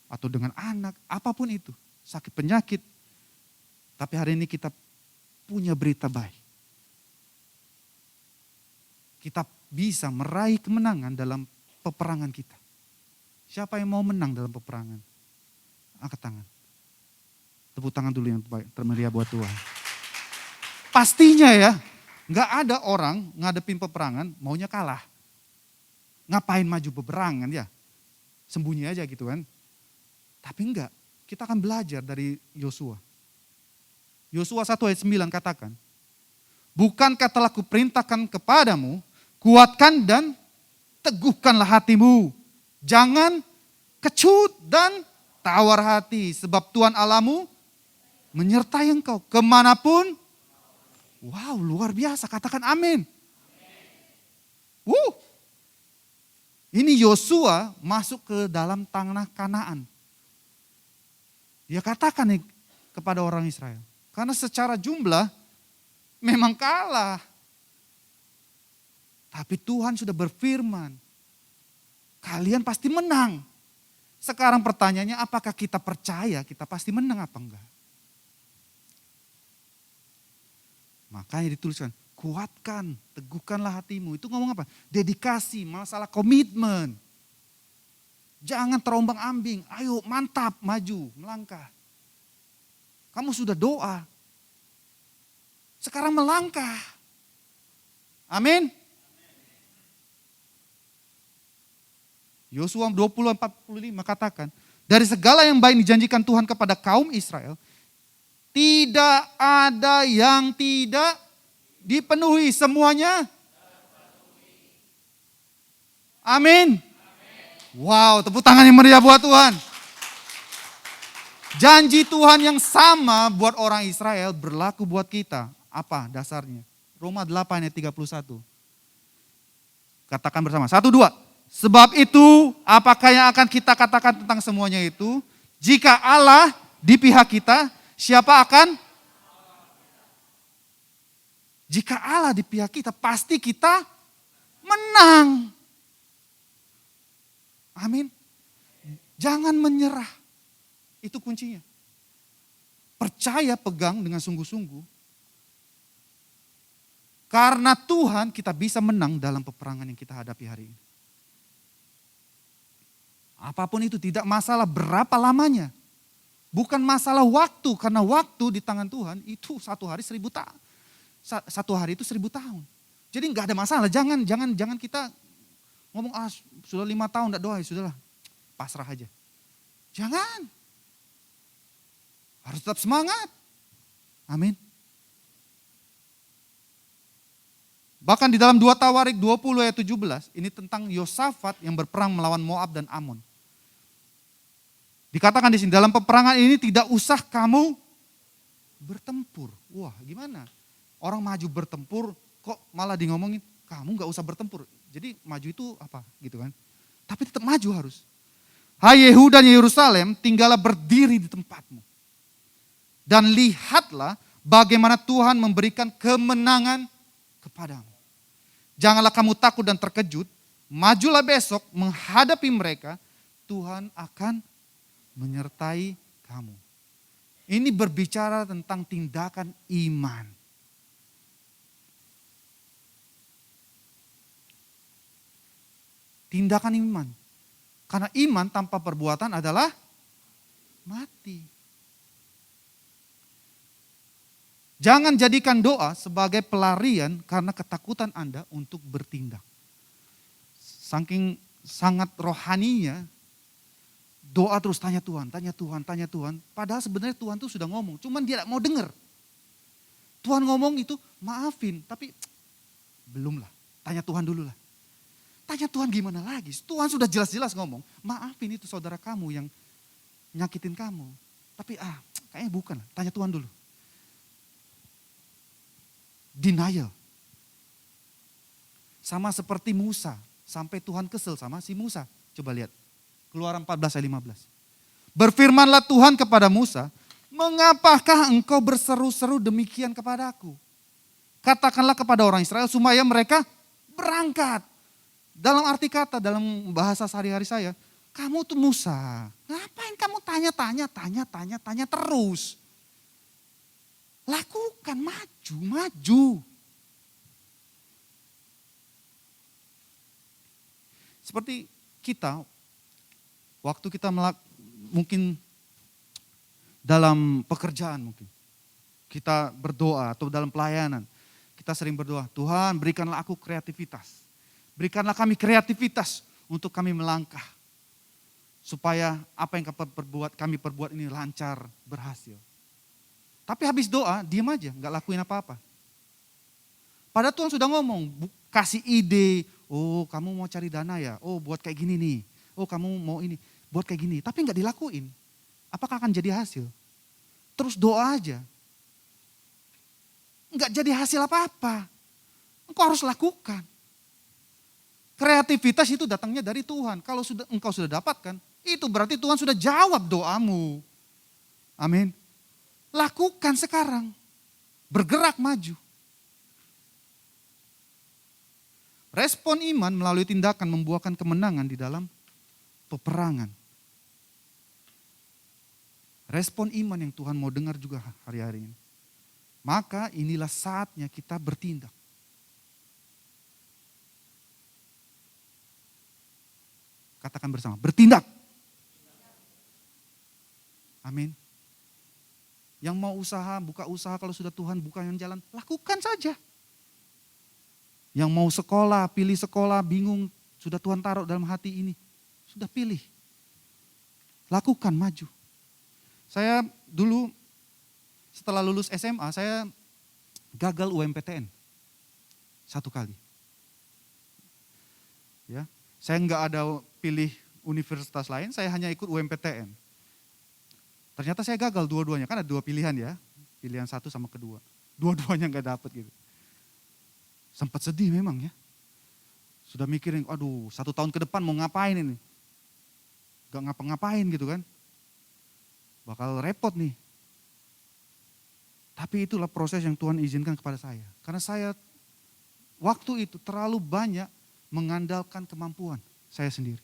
atau dengan anak, apapun itu, sakit penyakit. Tapi hari ini kita punya berita baik. Kita bisa meraih kemenangan dalam peperangan kita. Siapa yang mau menang dalam peperangan? Angkat tangan. Tepuk tangan dulu yang termeriah buat Tuhan. Pastinya ya, nggak ada orang ngadepin peperangan maunya kalah. Ngapain maju peperangan ya? Sembunyi aja gitu kan. Tapi enggak, kita akan belajar dari Yosua. Yosua 1 ayat 9 katakan, bukankah telah kuperintahkan kepadamu, kuatkan dan teguhkanlah hatimu. Jangan kecut dan tawar hati, sebab Tuhan Allahmu menyertai engkau kemanapun. Wow, luar biasa, katakan amin. Ini Yosua masuk ke dalam tanah Kanaan. Dia katakan nih kepada orang Israel, karena secara jumlah memang kalah. Tapi Tuhan sudah berfirman, kalian pasti menang. Sekarang pertanyaannya, apakah kita percaya kita pasti menang apa enggak? Makanya dituliskan, kuatkan, teguhkanlah hatimu. Itu ngomong apa? Dedikasi, masalah komitmen. Jangan terombang ambing, ayo mantap, maju, melangkah. Kamu sudah doa, sekarang melangkah. Amin. Yosua 20:45 katakan, dari segala yang baik dijanjikan Tuhan kepada kaum Israel, tidak ada yang tidak dipenuhi, semuanya. Amin. Wow, tepuk tangan yang meriah buat Tuhan. Janji Tuhan yang sama buat orang Israel berlaku buat kita. Apa dasarnya? Roma 8 ayat 31. Katakan bersama, 1, 2. Sebab itu, apakah yang akan kita katakan tentang semuanya itu? Jika Allah di pihak kita, siapa akan? Jika Allah di pihak kita, pasti kita menang. Amin. Jangan menyerah. Itu kuncinya. Percaya, pegang dengan sungguh-sungguh. Karena Tuhan kita bisa menang dalam peperangan yang kita hadapi hari ini. Apapun itu, tidak masalah berapa lamanya. Bukan masalah waktu, karena waktu di tangan Tuhan itu 1 hari 1000 tahun. 1 hari itu 1000 tahun. Jadi nggak ada masalah. Jangan kita ngomong, sudah 5 tahun tidak doa, ya sudahlah, pasrah aja. Jangan. Harus tetap semangat. Amin. Bahkan di dalam 2 Tawarik 20 ayat 17, ini tentang Yosafat yang berperang melawan Moab dan Amon. Dikatakan di sini, dalam peperangan ini tidak usah kamu bertempur. Wah, gimana? Orang maju bertempur, kok malah di ngomongin, kamu gak usah bertempur. Jadi maju itu apa gitu kan. Tapi tetap maju harus. Hai Yehuda dan Yerusalem, tinggallah berdiri di tempatmu. Dan lihatlah bagaimana Tuhan memberikan kemenangan kepadamu. Janganlah kamu takut dan terkejut, majulah besok menghadapi mereka, Tuhan akan menyertai kamu. Ini berbicara tentang tindakan iman. Tindakan iman. Karena iman tanpa perbuatan adalah mati. Jangan jadikan doa sebagai pelarian karena ketakutan Anda untuk bertindak. Saking sangat rohaninya, doa terus tanya Tuhan, tanya Tuhan, tanya Tuhan. Padahal sebenarnya Tuhan tuh sudah ngomong, cuman dia tidak mau dengar. Tuhan ngomong itu maafin, tapi belum lah. Tanya Tuhan dulu lah. Tanya Tuhan gimana lagi? Tuhan sudah jelas-jelas ngomong, maafin itu saudara kamu yang nyakitin kamu. Tapi kayaknya bukan lah, tanya Tuhan dulu. Denial. Sama seperti Musa, sampai Tuhan kesel sama si Musa. Coba lihat, Keluaran 14 ayat 15. Berfirmanlah Tuhan kepada Musa, mengapakah engkau berseru-seru demikian kepadaku? Katakanlah kepada orang Israel supaya mereka berangkat. Dalam arti kata, dalam bahasa sehari-hari saya, kamu tuh Musa, ngapain kamu tanya terus? Lakukan, maju. Seperti kita, waktu kita mungkin dalam pekerjaan mungkin, kita berdoa atau dalam pelayanan, kita sering berdoa, Tuhan berikanlah aku kreativitas. Berikanlah kami kreativitas untuk kami melangkah. Supaya apa yang kami perbuat ini lancar, berhasil. Tapi habis doa, diam aja, gak lakuin apa-apa. Padahal Tuhan sudah ngomong, kasih ide, oh kamu mau cari dana ya, oh buat kayak gini nih. Oh kamu mau ini, buat kayak gini. Tapi gak dilakuin. Apakah akan jadi hasil? Terus doa aja. Gak jadi hasil apa-apa. Engkau harus lakukan. Kreativitas itu datangnya dari Tuhan. Kalau engkau sudah dapatkan, itu berarti Tuhan sudah jawab doamu. Amin. Lakukan sekarang. Bergerak maju. Respon iman melalui tindakan membuahkan kemenangan di dalam peperangan. Respon iman yang Tuhan mau dengar juga hari-hari ini. Maka inilah saatnya kita bertindak. Katakan bersama, bertindak. Amin. Yang mau usaha, buka usaha, kalau sudah Tuhan buka yang jalan, lakukan saja. Yang mau sekolah, pilih sekolah, bingung, sudah Tuhan taruh dalam hati ini. Sudah pilih. Lakukan, maju. Saya dulu setelah lulus SMA, saya gagal UMPTN. 1 kali. Ya, saya enggak ada pilih universitas lain, saya hanya ikut UMPTN. Ternyata saya gagal dua-duanya, kan ada 2 pilihan ya. Pilihan 1 sama kedua. Dua-duanya enggak dapat gitu. Sempat sedih memang ya. Sudah mikirin, aduh 1 tahun ke depan mau ngapain ini. Gak ngapa-ngapain gitu kan. Bakal repot nih. Tapi itulah proses yang Tuhan izinkan kepada saya. Karena saya waktu itu terlalu banyak mengandalkan kemampuan saya sendiri.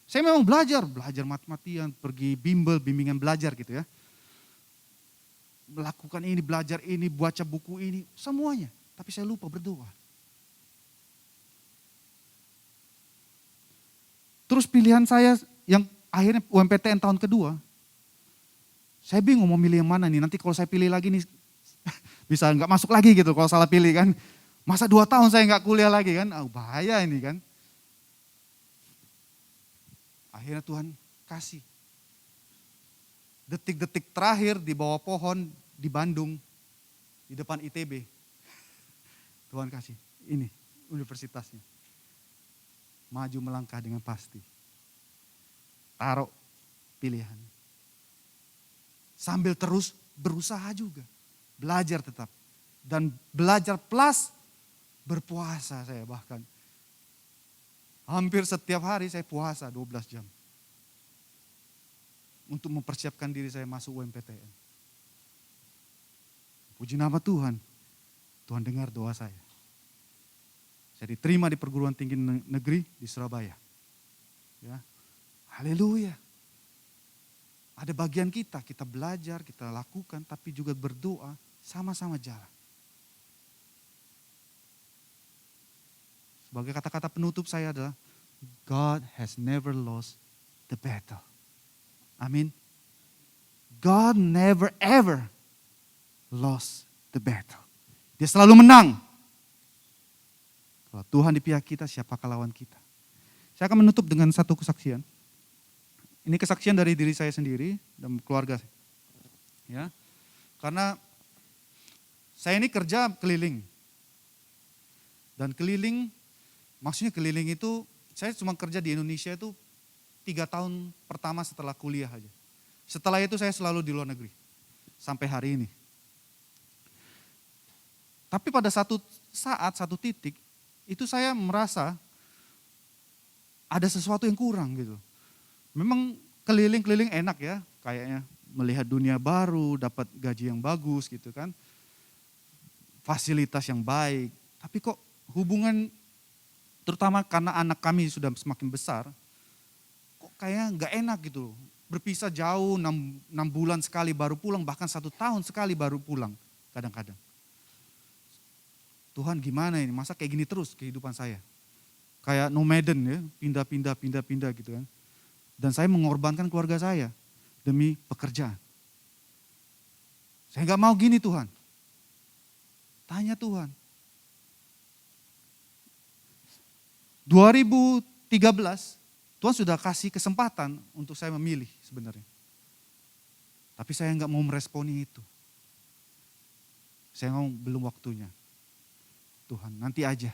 Saya memang belajar mati-matian, pergi bimbel, bimbingan belajar gitu ya. Melakukan ini, belajar ini, baca buku ini, semuanya. Tapi saya lupa berdoa. Terus pilihan saya yang akhirnya UMPTN tahun kedua, saya bingung mau milih yang mana nih. Nanti kalau saya pilih lagi nih, bisa nggak masuk lagi gitu kalau salah pilih kan. Masa 2 tahun saya nggak kuliah lagi kan, bahaya ini kan. Akhirnya Tuhan kasih. Detik-detik terakhir di bawah pohon di Bandung, di depan ITB. Tuhan kasih, ini universitasnya. Maju melangkah dengan pasti. Taruh pilihan. Sambil terus berusaha juga. Belajar tetap. Dan belajar plus berpuasa saya bahkan. Hampir setiap hari saya puasa 12 jam. Untuk mempersiapkan diri saya masuk UMPTN. Puji nama Tuhan. Tuhan dengar doa saya. Saya diterima di perguruan tinggi negeri di Surabaya. Ya. Haleluya. Ada bagian kita belajar, kita lakukan, tapi juga berdoa, sama-sama jalan. Sebagai kata-kata penutup saya adalah, God has never lost the battle. Amin. God never ever lost the battle. Dia selalu menang. Kalau Tuhan di pihak kita, siapakah lawan kita? Saya akan menutup dengan satu kesaksian. Ini kesaksian dari diri saya sendiri dan keluarga. Ya, karena saya ini kerja keliling. Dan keliling, maksudnya keliling itu, saya cuma kerja di Indonesia itu 3 tahun pertama setelah kuliah aja. Setelah itu saya selalu di luar negeri. Sampai hari ini. Tapi pada satu saat, satu titik, itu saya merasa ada sesuatu yang kurang gitu. Memang keliling-keliling enak ya, kayaknya melihat dunia baru, dapat gaji yang bagus gitu kan. Fasilitas yang baik. Tapi kok hubungan, terutama karena anak kami sudah semakin besar, kok kayaknya nggak enak gitu. Berpisah jauh, 6 bulan sekali baru pulang, bahkan 1 tahun sekali baru pulang kadang-kadang. Tuhan gimana ini, masa kayak gini terus kehidupan saya. Kayak nomaden ya, pindah-pindah gitu kan. Dan saya mengorbankan keluarga saya demi pekerjaan. Saya nggak mau gini Tuhan. Tanya Tuhan. 2013, Tuhan sudah kasih kesempatan untuk saya memilih sebenarnya. Tapi saya nggak mau meresponi itu. Saya ngomong belum waktunya. Tuhan, nanti aja.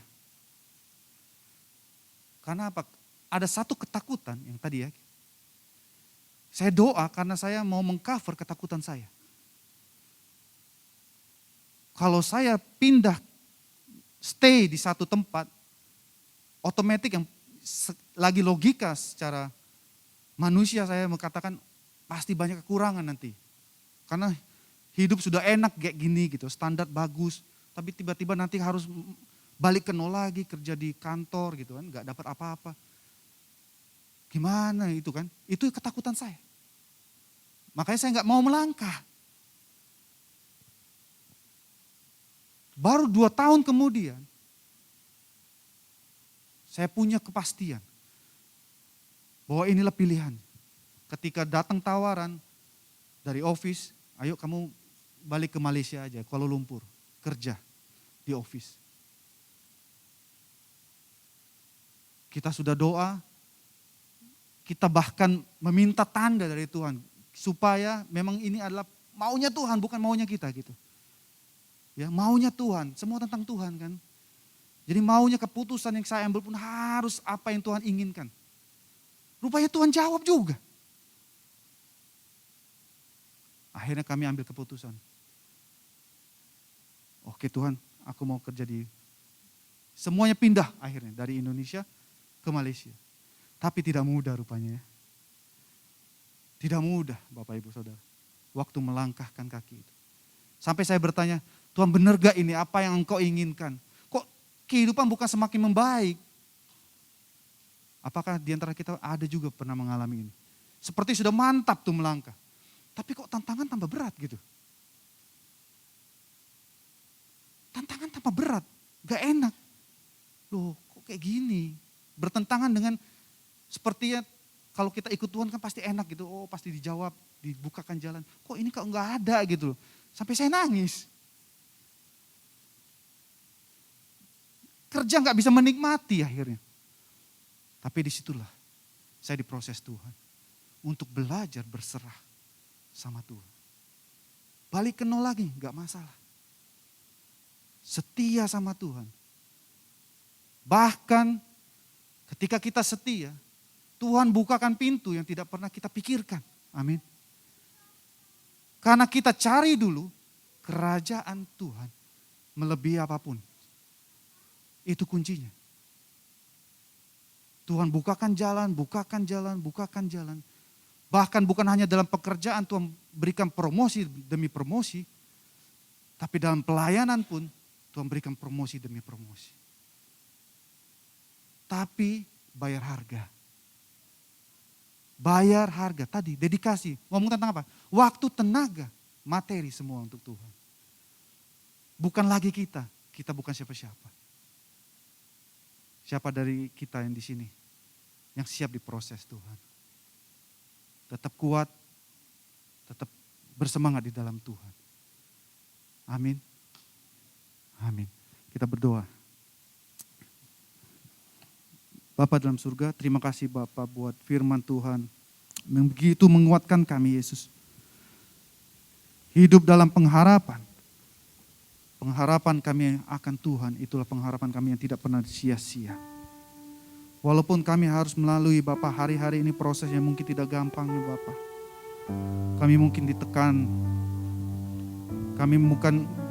Karena apa? Ada satu ketakutan yang tadi ya. Saya doa karena saya mau mengcover ketakutan saya. Kalau saya pindah, stay di satu tempat, otomatis yang lagi logika secara manusia saya mengatakan pasti banyak kekurangan nanti. Karena hidup sudah enak kayak gini gitu, standar bagus. Tapi tiba-tiba nanti harus balik ke nol lagi, kerja di kantor gitu kan, gak dapat apa-apa. Gimana itu kan? Itu ketakutan saya. Makanya saya gak mau melangkah. Baru 2 tahun kemudian, saya punya kepastian bahwa inilah pilihan. Ketika datang tawaran dari office, ayo kamu balik ke Malaysia aja, Kuala Lumpur, kerja di office. Kita sudah doa, kita bahkan meminta tanda dari Tuhan supaya memang ini adalah maunya Tuhan, bukan maunya kita gitu. Ya, maunya Tuhan, semua tentang Tuhan kan. Jadi maunya keputusan yang saya ambil pun harus apa yang Tuhan inginkan. Rupanya Tuhan jawab juga. Akhirnya kami ambil keputusan. Oke Tuhan, aku mau kerja di... Semuanya pindah akhirnya dari Indonesia ke Malaysia. Tapi tidak mudah rupanya ya. Tidak mudah Bapak Ibu Saudara. Waktu melangkahkan kaki itu. Sampai saya bertanya, Tuhan benar gak ini apa yang Engkau inginkan? Kok kehidupan bukan semakin membaik? Apakah di antara kita ada juga pernah mengalami ini? Seperti sudah mantap tuh melangkah. Tapi kok tantangan tambah berat gitu. Tantangan tambah berat, gak enak. Loh kok kayak gini? Bertentangan dengan sepertinya kalau kita ikut Tuhan kan pasti enak gitu. Oh pasti dijawab, dibukakan jalan. Kok ini kok gak ada gitu. Sampai saya nangis. Kerja gak bisa menikmati akhirnya. Tapi disitulah saya diproses Tuhan. Untuk belajar berserah sama Tuhan. Balik ke nol lagi gak masalah. Setia sama Tuhan. Bahkan ketika kita setia, Tuhan bukakan pintu yang tidak pernah kita pikirkan. Amin. Karena kita cari dulu kerajaan Tuhan melebihi apapun. Itu kuncinya. Tuhan bukakan jalan, bukakan jalan, bukakan jalan. Bahkan bukan hanya dalam pekerjaan Tuhan berikan promosi demi promosi. Tapi dalam pelayanan pun Tuhan berikan promosi demi promosi. Tapi bayar harga. Bayar harga tadi, dedikasi. Ngomong tentang apa? Waktu, tenaga, materi semua untuk Tuhan. Bukan lagi kita bukan siapa-siapa. Siapa dari kita yang di sini yang siap diproses Tuhan. Tetap kuat, tetap bersemangat di dalam Tuhan. Amin. Amin. Kita berdoa. Bapa dalam surga, terima kasih Bapa buat firman Tuhan. Begitu menguatkan kami Yesus. Hidup dalam pengharapan. Pengharapan kami akan Tuhan, itulah pengharapan kami yang tidak pernah sia-sia. Walaupun kami harus melalui Bapa hari-hari ini proses yang mungkin tidak gampang ya Bapa. Kami mungkin ditekan. Kami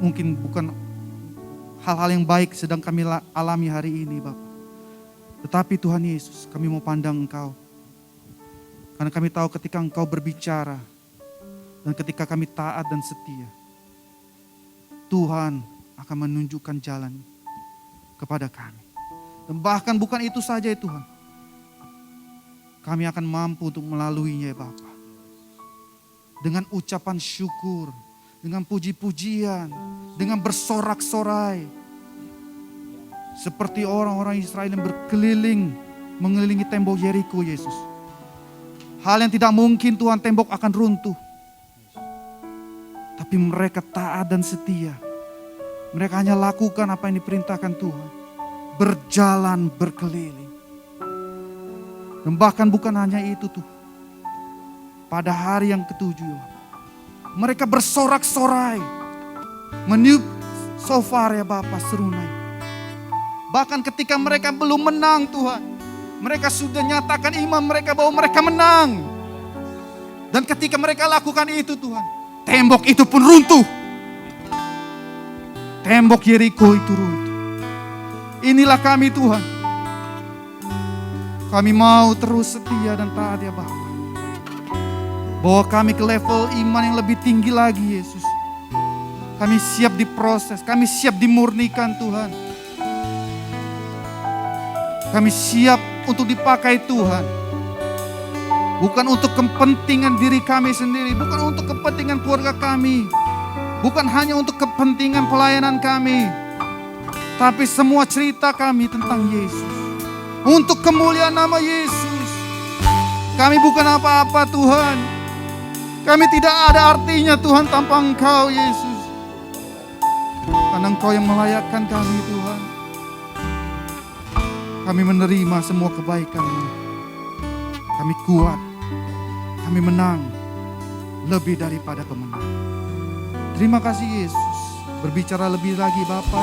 mungkin bukan hal-hal yang baik sedang kami alami hari ini Bapa. Tetapi Tuhan Yesus, kami mau pandang Engkau. Karena kami tahu ketika Engkau berbicara dan ketika kami taat dan setia, Tuhan akan menunjukkan jalan kepada kami. Dan bahkan bukan itu saja ya Tuhan. Kami akan mampu untuk melaluinya ya Bapa. Dengan ucapan syukur, dengan puji-pujian, dengan bersorak-sorai. Seperti orang-orang Israel yang berkeliling, mengelilingi tembok Yeriko Yesus. Hal yang tidak mungkin Tuhan, tembok akan runtuh. Tapi mereka taat dan setia. Mereka hanya lakukan apa yang diperintahkan Tuhan. Berjalan berkeliling. Dan bahkan bukan hanya itu Tuhan. Pada hari yang ketujuh, mereka bersorak-sorai. Meniup shofar ya Bapa, serunai. Bahkan ketika mereka belum menang Tuhan, mereka sudah nyatakan iman mereka bahwa mereka menang. Dan ketika mereka lakukan itu Tuhan, tembok itu pun runtuh. Tembok Yeriko itu runtuh. Inilah kami Tuhan. Kami mau terus setia dan taat ya Bapa. Bawa kami ke level iman yang lebih tinggi lagi Yesus. Kami siap diproses, kami siap dimurnikan Tuhan. Kami siap untuk dipakai Tuhan. Bukan untuk kepentingan diri kami sendiri. Bukan untuk kepentingan keluarga kami. Bukan hanya untuk kepentingan pelayanan kami. Tapi semua cerita kami tentang Yesus. Untuk kemuliaan nama Yesus. Kami bukan apa-apa Tuhan. Kami tidak ada artinya Tuhan tanpa Engkau Yesus. Karena Engkau yang melayakkan kami Tuhan. Kami menerima semua kebaikan-Mu. Kami kuat. Kami menang. Lebih daripada pemenang. Terima kasih Yesus. Berbicara lebih lagi Bapa.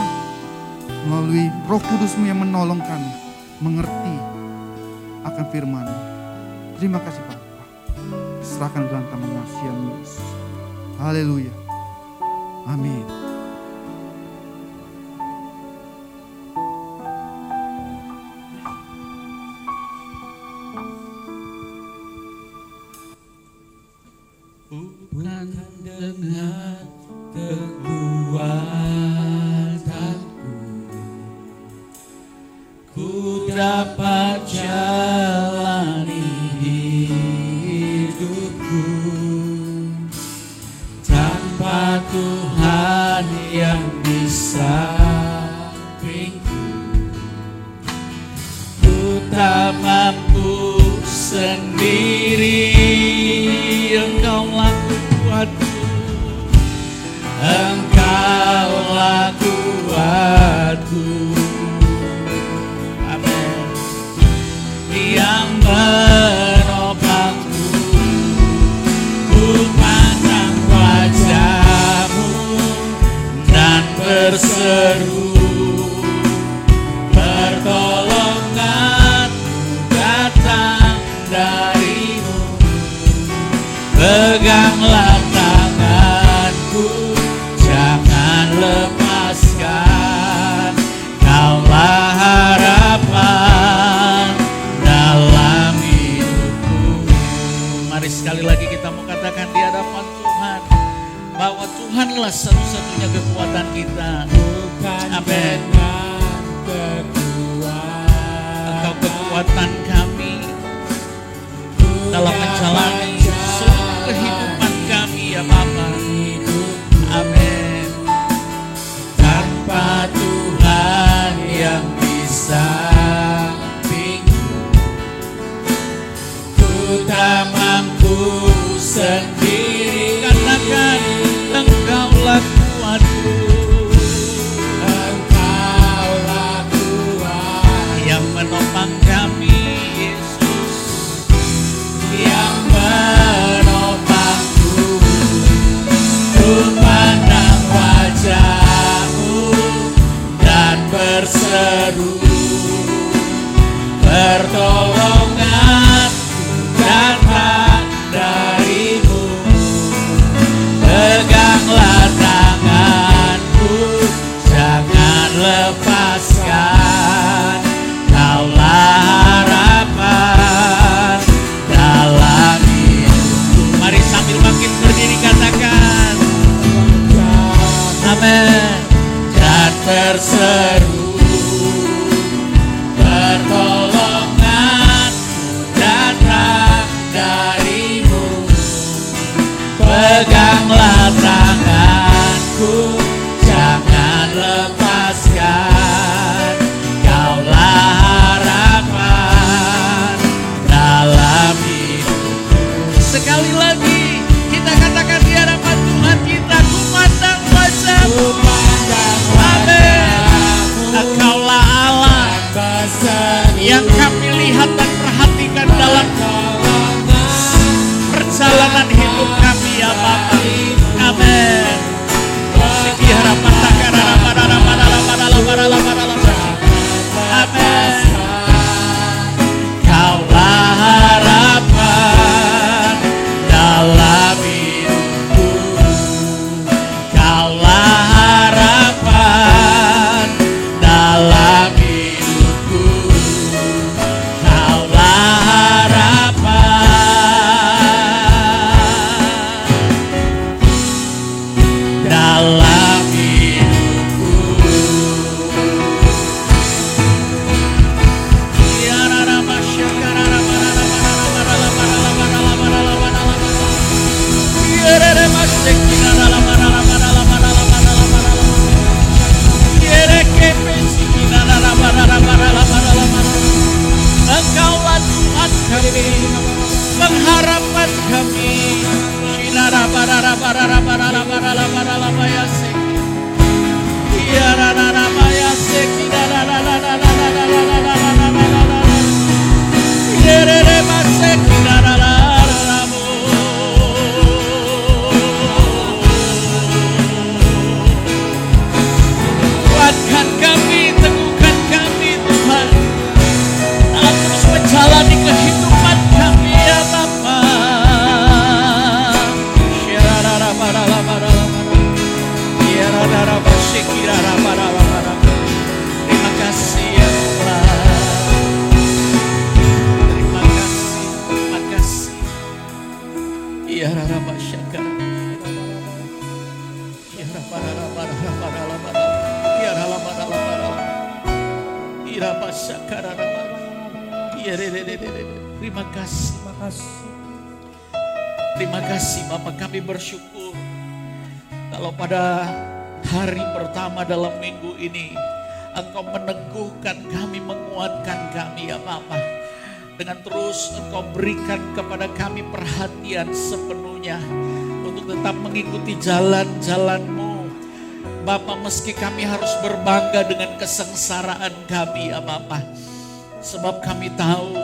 Melalui Roh Kudus-Mu yang menolong kami. Mengerti akan firman-Mu. Terima kasih Bapa. Serahkan dalam tangan kasih-Mu Yesus. Haleluya. Amin. Bukan dengan kekuatanku ku dapat jalani hidupku tanpa Tuhan yang di sampingku. Ku tak mampu sendiri. Engkaulah kuatku, Engkaulah kuatku. Amin. Yang menopangku, ku pandang wajah-Mu dan berseru, pertolongan-Mu datang dari-Mu. Peganglah tanganku, jangan lepaskan. Kaulah harapan dalam hidupku. Mari sekali lagi kita mau katakan di hadapan Tuhan bahwa Tuhanlah satu-satunya kekuatan kita. Amin. Engkau kekuatan kami dalam menjalani kehidupan kami ya Bapa. Amin. Tanpa Tuhan yang di sampingku, ku tak mampu sendiri. Katakan Engkaulah kuatku, pertolongan datang darimu. Peganglah tanganku, jangan lepaskan. Kaulah harapan dalam hidupku. Mari sambil bangkit berdiri katakan amin. Dan terseru pertolongan datang darimu. Peganglah tanganku, jangan lepaskan. Kaulah harapan dalam hidupku. Sekali lagi kita katakan di hadapan Tuhan kita, ku pandang wajah-Mu. Amin. Engkaulah Allah yang kami lihat dan perhatikan dalam perjalanan hidup kami ya Bapa. Amin. Amin. Kaulah harapan dalam hidupku. Kaulah harapan dalam hidupku. Kaulah harapan dalam hidupku. Engkaulah Tuhan kami, pengharapan kami. Kuatkan kami, teguhkan kami Tuhan, dalam terus menjalani kehidupan kami ya Bapa. Terima kasih ya Tuhan. Terima kasih, terima kasih. Ya Rabba Syakar. Ya Rabba Terima kasih. Terima kasih Bapak, kami bersyukur kalau pada hari pertama dalam minggu ini Engkau meneguhkan kami, menguatkan kami ya Bapak. Dengan terus Engkau berikan kepada kami perhatian sepenuhnya untuk tetap mengikuti jalan-jalan-Mu. Bapak, meski kami harus berbangga dengan kesengsaraan kami ya Bapak. Sebab kami tahu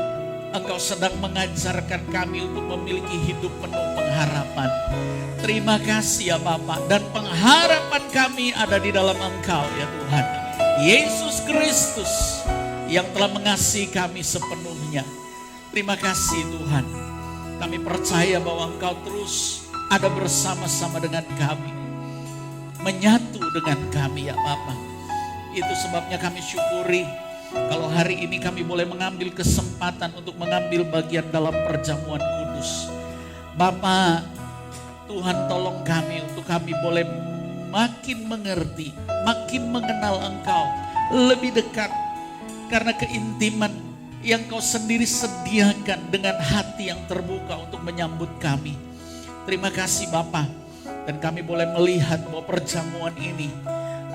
Engkau sedang mengajarkan kami untuk memiliki hidup penuh pengharapan. Terima kasih ya Bapak. Dan pengharapan kami ada di dalam Engkau ya Tuhan. Yesus Kristus yang telah mengasihi kami sepenuhnya. Terima kasih Tuhan. Kami percaya bahwa Engkau terus ada bersama-sama dengan kami. Menyatu dengan kami ya Bapak. Itu sebabnya kami syukuri kalau hari ini kami boleh mengambil kesempatan untuk mengambil bagian dalam perjamuan kudus. Bapa, Tuhan tolong kami untuk kami boleh makin mengerti, makin mengenal Engkau lebih dekat. Karena keintiman yang Kau sendiri sediakan dengan hati yang terbuka untuk menyambut kami. Terima kasih Bapa. Dan kami boleh melihat bahwa perjamuan ini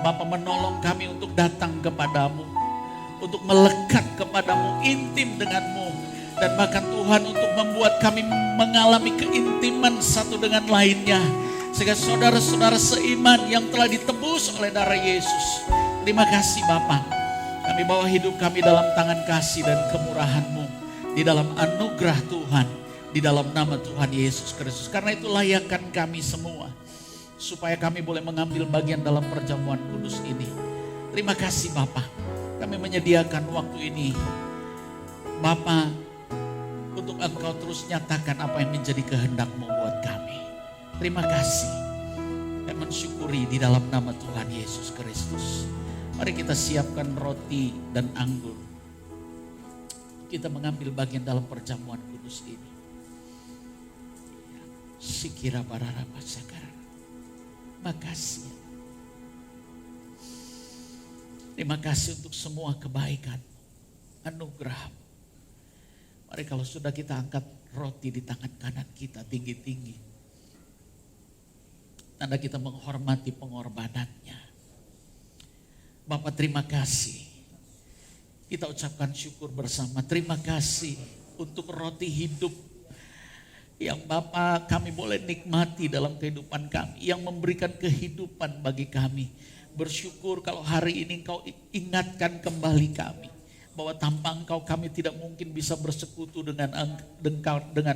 Bapa menolong kami untuk datang kepadamu, untuk melekat kepadamu, intim denganmu. Dan bahkan Tuhan untuk membuat kami mengalami keintiman satu dengan lainnya. Sehingga saudara-saudara seiman yang telah ditebus oleh darah Yesus. Terima kasih Bapa. Kami bawa hidup kami dalam tangan kasih dan kemurahan-Mu. Di dalam anugerah Tuhan. Di dalam nama Tuhan Yesus Kristus. Karena itu layakkan kami semua. Supaya kami boleh mengambil bagian dalam perjamuan kudus ini. Terima kasih Bapa. Kami menyediakan waktu ini Bapa, untuk Engkau terus nyatakan apa yang menjadi kehendak-Mu buat kami. Terima kasih. Kami mensyukuri di dalam nama Tuhan Yesus Kristus. Mari kita siapkan roti dan anggur. Kita mengambil bagian dalam perjamuan kudus ini. Sikira bararapa sakara. Makasih. Terima kasih untuk semua kebaikan, anugerah. Mari kalau sudah kita angkat roti di tangan kanan kita tinggi-tinggi. Tanda kita menghormati pengorbanannya. Bapak terima kasih. Kita ucapkan syukur bersama. Terima kasih untuk roti hidup yang Bapak kami boleh nikmati dalam kehidupan kami. Yang memberikan kehidupan bagi kami. Bersyukur kalau hari ini Engkau ingatkan kembali kami. Bahwa tanpa Engkau kami tidak mungkin bisa bersekutu dengan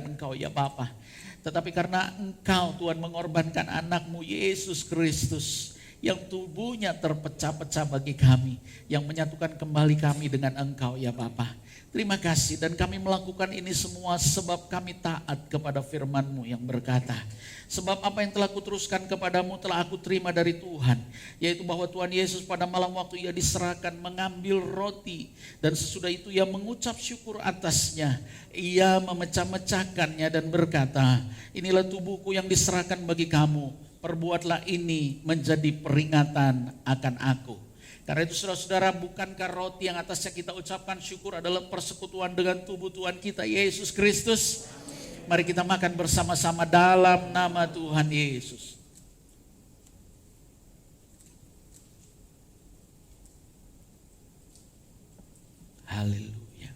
Engkau ya Bapa. Tetapi karena Engkau Tuhan mengorbankan anak-Mu Yesus Kristus. Yang tubuhnya terpecah-pecah bagi kami. Yang menyatukan kembali kami dengan Engkau ya Bapa. Terima kasih dan kami melakukan ini semua sebab kami taat kepada firman-Mu yang berkata. Sebab apa yang telah kuteruskan kepadamu telah aku terima dari Tuhan. Yaitu bahwa Tuhan Yesus pada malam waktu ia diserahkan mengambil roti. Dan sesudah itu ia mengucap syukur atasnya. Ia memecah-mecahkannya dan berkata, inilah tubuhku yang diserahkan bagi kamu. Perbuatlah ini menjadi peringatan akan aku. Karena itu saudara-saudara, bukankah roti yang atasnya kita ucapkan syukur adalah persekutuan dengan tubuh Tuhan kita Yesus Kristus? Mari kita makan bersama-sama dalam nama Tuhan Yesus. Haleluya.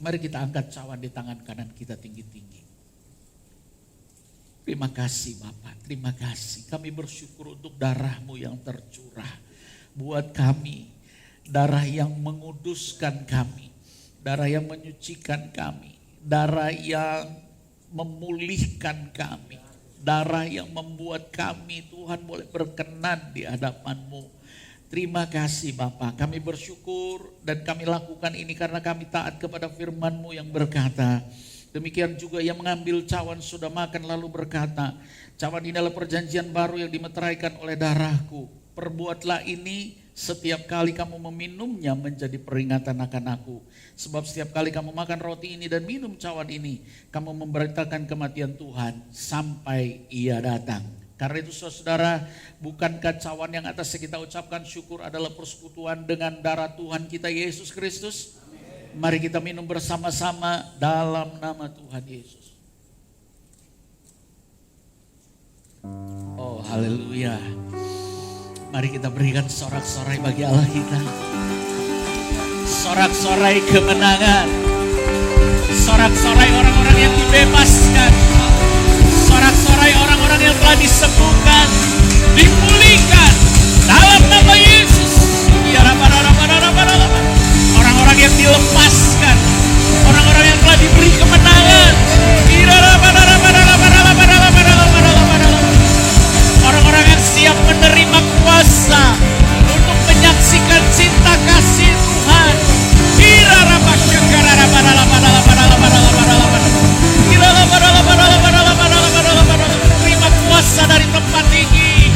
Mari kita angkat cawan di tangan kanan kita tinggi-tinggi. Terima kasih Bapak, terima kasih. Kami bersyukur untuk darah-Mu yang tercurah buat kami. Darah yang menguduskan kami, darah yang menyucikan kami, darah yang memulihkan kami, darah yang membuat kami Tuhan boleh berkenan di hadapan-Mu. Terima kasih Bapak, kami bersyukur dan kami lakukan ini karena kami taat kepada firman-Mu yang berkata, demikian juga ia mengambil cawan sudah makan lalu berkata, cawan ini adalah perjanjian baru yang dimeteraikan oleh darahku. Perbuatlah ini setiap kali kamu meminumnya menjadi peringatan akan aku. Sebab setiap kali kamu makan roti ini dan minum cawan ini, kamu memberitakan kematian Tuhan sampai ia datang. Karena itu saudara, bukankah cawan yang atasnya kita ucapkan syukur adalah persekutuan dengan darah Tuhan kita Yesus Kristus? Mari kita minum bersama-sama dalam nama Tuhan Yesus. Oh haleluya. Mari kita berikan sorak-sorai bagi Allah kita. Sorak-sorai kemenangan. Sorak-sorai orang-orang yang dibebaskan. Sorak-sorai orang-orang yang telah disembuhkan, dipulihkan dalam nama Yesus. Orang-orang yang dilepaskan, orang-orang yang telah diberi kemenangan, orang-orang yang siap menerima kuasa untuk menyaksikan cinta kasih Tuhan. Terima kuasa dari tempat tinggi.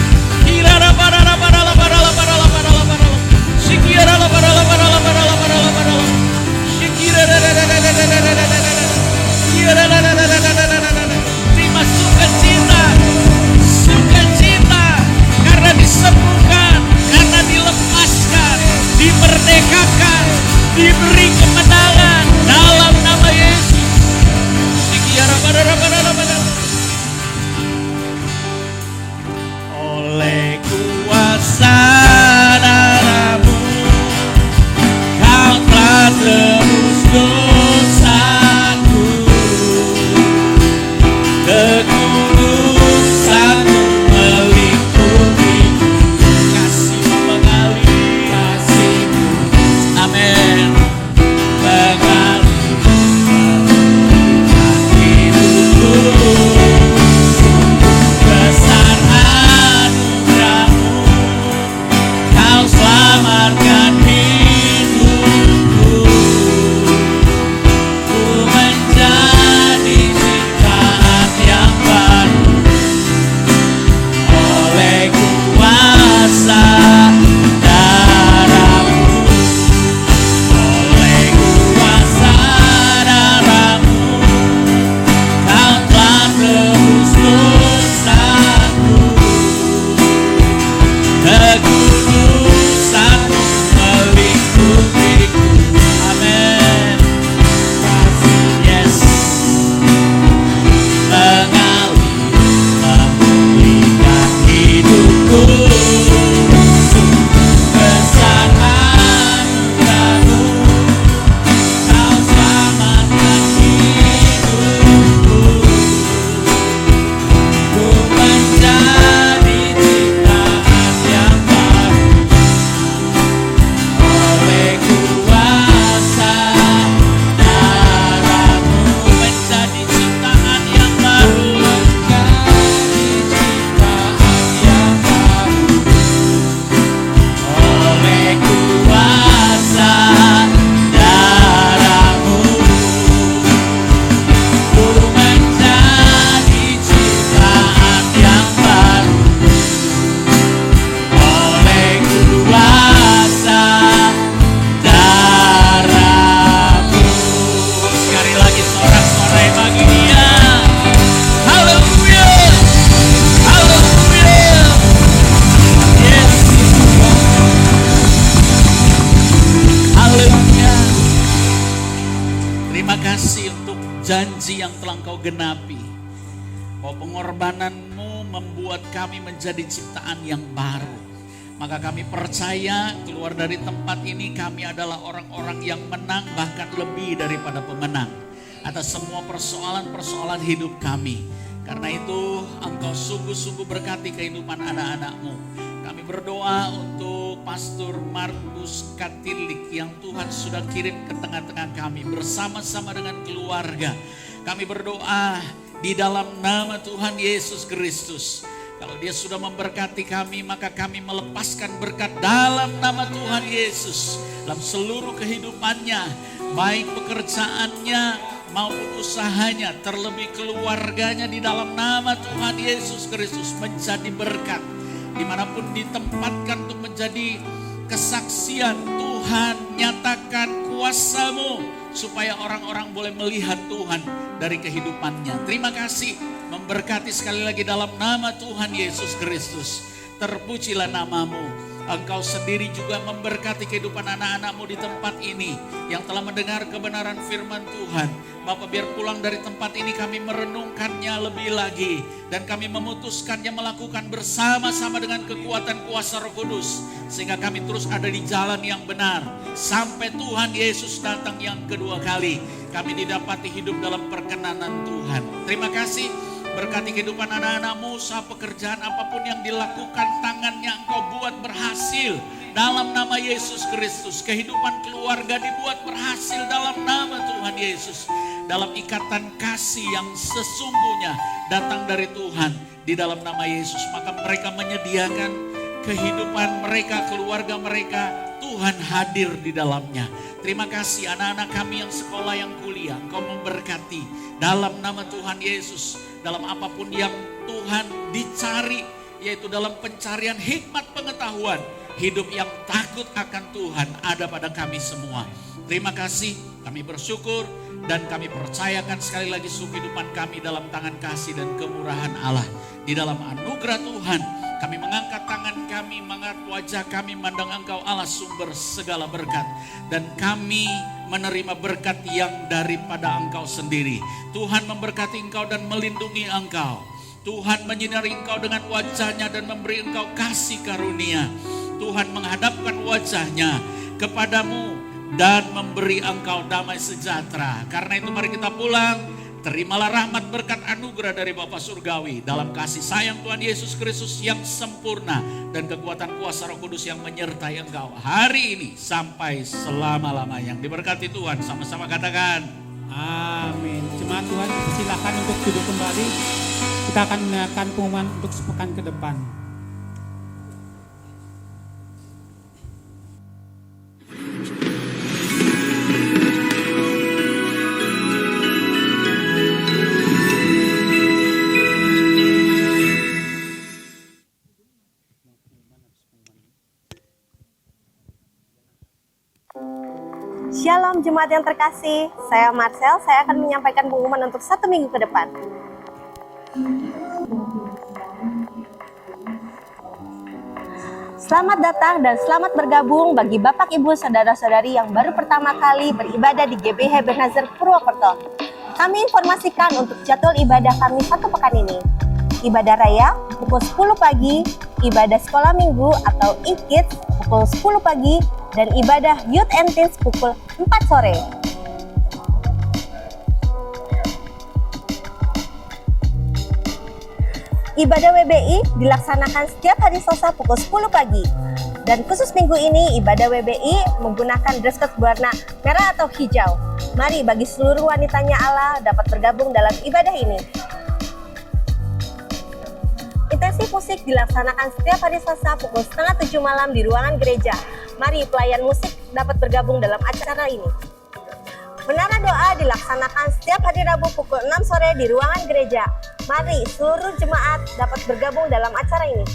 Terima sukacita karena disembuhkan, karena dilepaskan, dimerdekakan, diberi kemenangan dalam nama Yesus. Oleh kuasa darah-Mu, Kau telah tebus dosaku, kekudusan-Mu meliputi, kasih-Mu mengalir, kasih-Mu. Amin. kasih untuk janji yang telah Engkau genapi. Bahwa pengorbananmu membuat kami menjadi ciptaan yang baru. Maka kami percaya keluar dari tempat ini kami adalah orang-orang yang menang, bahkan lebih daripada pemenang atas semua persoalan-persoalan hidup kami. Karena itu Engkau sungguh-sungguh berkati kehidupan anak-anak-Mu. Kami berdoa untuk Pastor Markus Katilik yang Tuhan sudah kirim ke tengah-tengah kami bersama-sama dengan keluarga. Kami berdoa di dalam nama Tuhan Yesus Kristus. Kalau dia sudah memberkati kami, maka kami melepaskan berkat dalam nama Tuhan Yesus. Dalam seluruh kehidupannya, baik pekerjaannya maupun usahanya, terlebih keluarganya, di dalam nama Tuhan Yesus Kristus menjadi berkat. Dimanapun ditempatkan untuk menjadi kesaksian, Tuhan nyatakan kuasa-Mu supaya orang-orang boleh melihat Tuhan dari kehidupannya. Terima kasih, memberkati sekali lagi dalam nama Tuhan Yesus Kristus. Terpujilah nama-Mu. Engkau sendiri juga memberkati kehidupan anak-anak-Mu di tempat ini yang telah mendengar kebenaran firman Tuhan. Bapak, biar pulang dari tempat ini kami merenungkannya lebih lagi dan kami memutuskannya melakukan bersama-sama dengan kekuatan kuasa Roh Kudus, sehingga kami terus ada di jalan yang benar sampai Tuhan Yesus datang yang kedua kali. Kami didapati hidup dalam perkenanan Tuhan. Terima kasih. Berkati kehidupan anak-anak-Mu, usaha pekerjaan apapun yang dilakukan tangannya Engkau buat berhasil dalam nama Yesus Kristus. Kehidupan keluarga dibuat berhasil dalam nama Tuhan Yesus. Dalam ikatan kasih yang sesungguhnya datang dari Tuhan di dalam nama Yesus. Maka mereka menyediakan kehidupan mereka, keluarga mereka, Tuhan hadir di dalamnya. Terima kasih anak-anak kami yang sekolah, yang kuliah, Engkau memberkati dalam nama Tuhan Yesus. Dalam apapun yang Tuhan dicari, yaitu dalam pencarian hikmat pengetahuan, hidup yang takut akan Tuhan ada pada kami semua. Terima kasih, kami bersyukur dan kami percayakan sekali lagi kehidupan kami dalam tangan kasih dan kemurahan Allah. Di dalam anugerah Tuhan, kami mengangkat tangan kami, mengangkat wajah kami, mandang Engkau Allah sumber segala berkat. Dan kami menerima berkat yang daripada Engkau sendiri. Tuhan memberkati Engkau dan melindungi Engkau. Tuhan menyinari Engkau dengan wajahnya dan memberi Engkau kasih karunia. Tuhan menghadapkan wajahnya kepadamu dan memberi Engkau damai sejahtera. Karena itu mari kita pulang. Terimalah rahmat berkat anugerah dari Bapa Surgawi dalam kasih sayang Tuhan Yesus Kristus yang sempurna dan kekuatan kuasa Roh Kudus yang menyertai engkau hari ini sampai selama-lamanya. Yang diberkati Tuhan, sama-sama katakan Amin. Jemaat Tuhan, silakan untuk duduk kembali. Kita akan mendengarkan pengumuman untuk sepekan ke depan. Shalom jemaat yang terkasih, saya Marcel, saya akan menyampaikan pengumuman untuk 1 minggu ke depan. Selamat datang dan selamat bergabung bagi Bapak Ibu Saudara-saudari yang baru pertama kali beribadah di GBI Ebenezer Purwokerto. Kami informasikan untuk jadwal ibadah kami 1 pekan ini. Ibadah raya pukul 10 pagi, ibadah sekolah minggu atau e-kids pukul 10 pagi, dan ibadah Youth and Teens pukul 4 sore. Ibadah WBI dilaksanakan setiap hari Selasa pukul 10 pagi. Dan khusus minggu ini ibadah WBI menggunakan dress code berwarna merah atau hijau. Mari bagi seluruh wanitanya Allah dapat bergabung dalam ibadah ini. Intensi musik dilaksanakan setiap hari Selasa pukul 6:30 malam di ruangan gereja. Mari pelayan musik dapat bergabung dalam acara ini. Menara doa dilaksanakan setiap hari Rabu pukul 6 sore di ruangan gereja. Mari seluruh jemaat dapat bergabung dalam acara ini.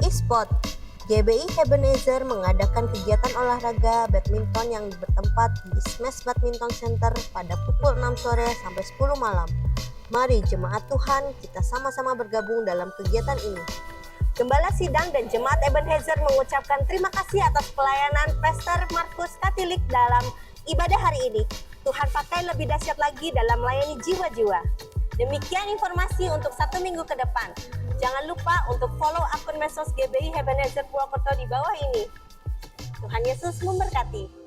E-Sport GBI Ebenezer mengadakan kegiatan olahraga badminton yang bertempat di Smash Badminton Center pada pukul 6 sore sampai 10 malam. Mari jemaat Tuhan kita sama-sama bergabung dalam kegiatan ini. Gembala Sidang dan Jemaat Ebenezer mengucapkan terima kasih atas pelayanan Pastor Markus Katilik dalam ibadah hari ini. Tuhan pakai lebih dahsyat lagi dalam melayani jiwa-jiwa. Demikian informasi untuk 1 minggu ke depan. Jangan lupa untuk follow akun medsos GBI Ebenezer Purwokerto di bawah ini. Tuhan Yesus memberkati.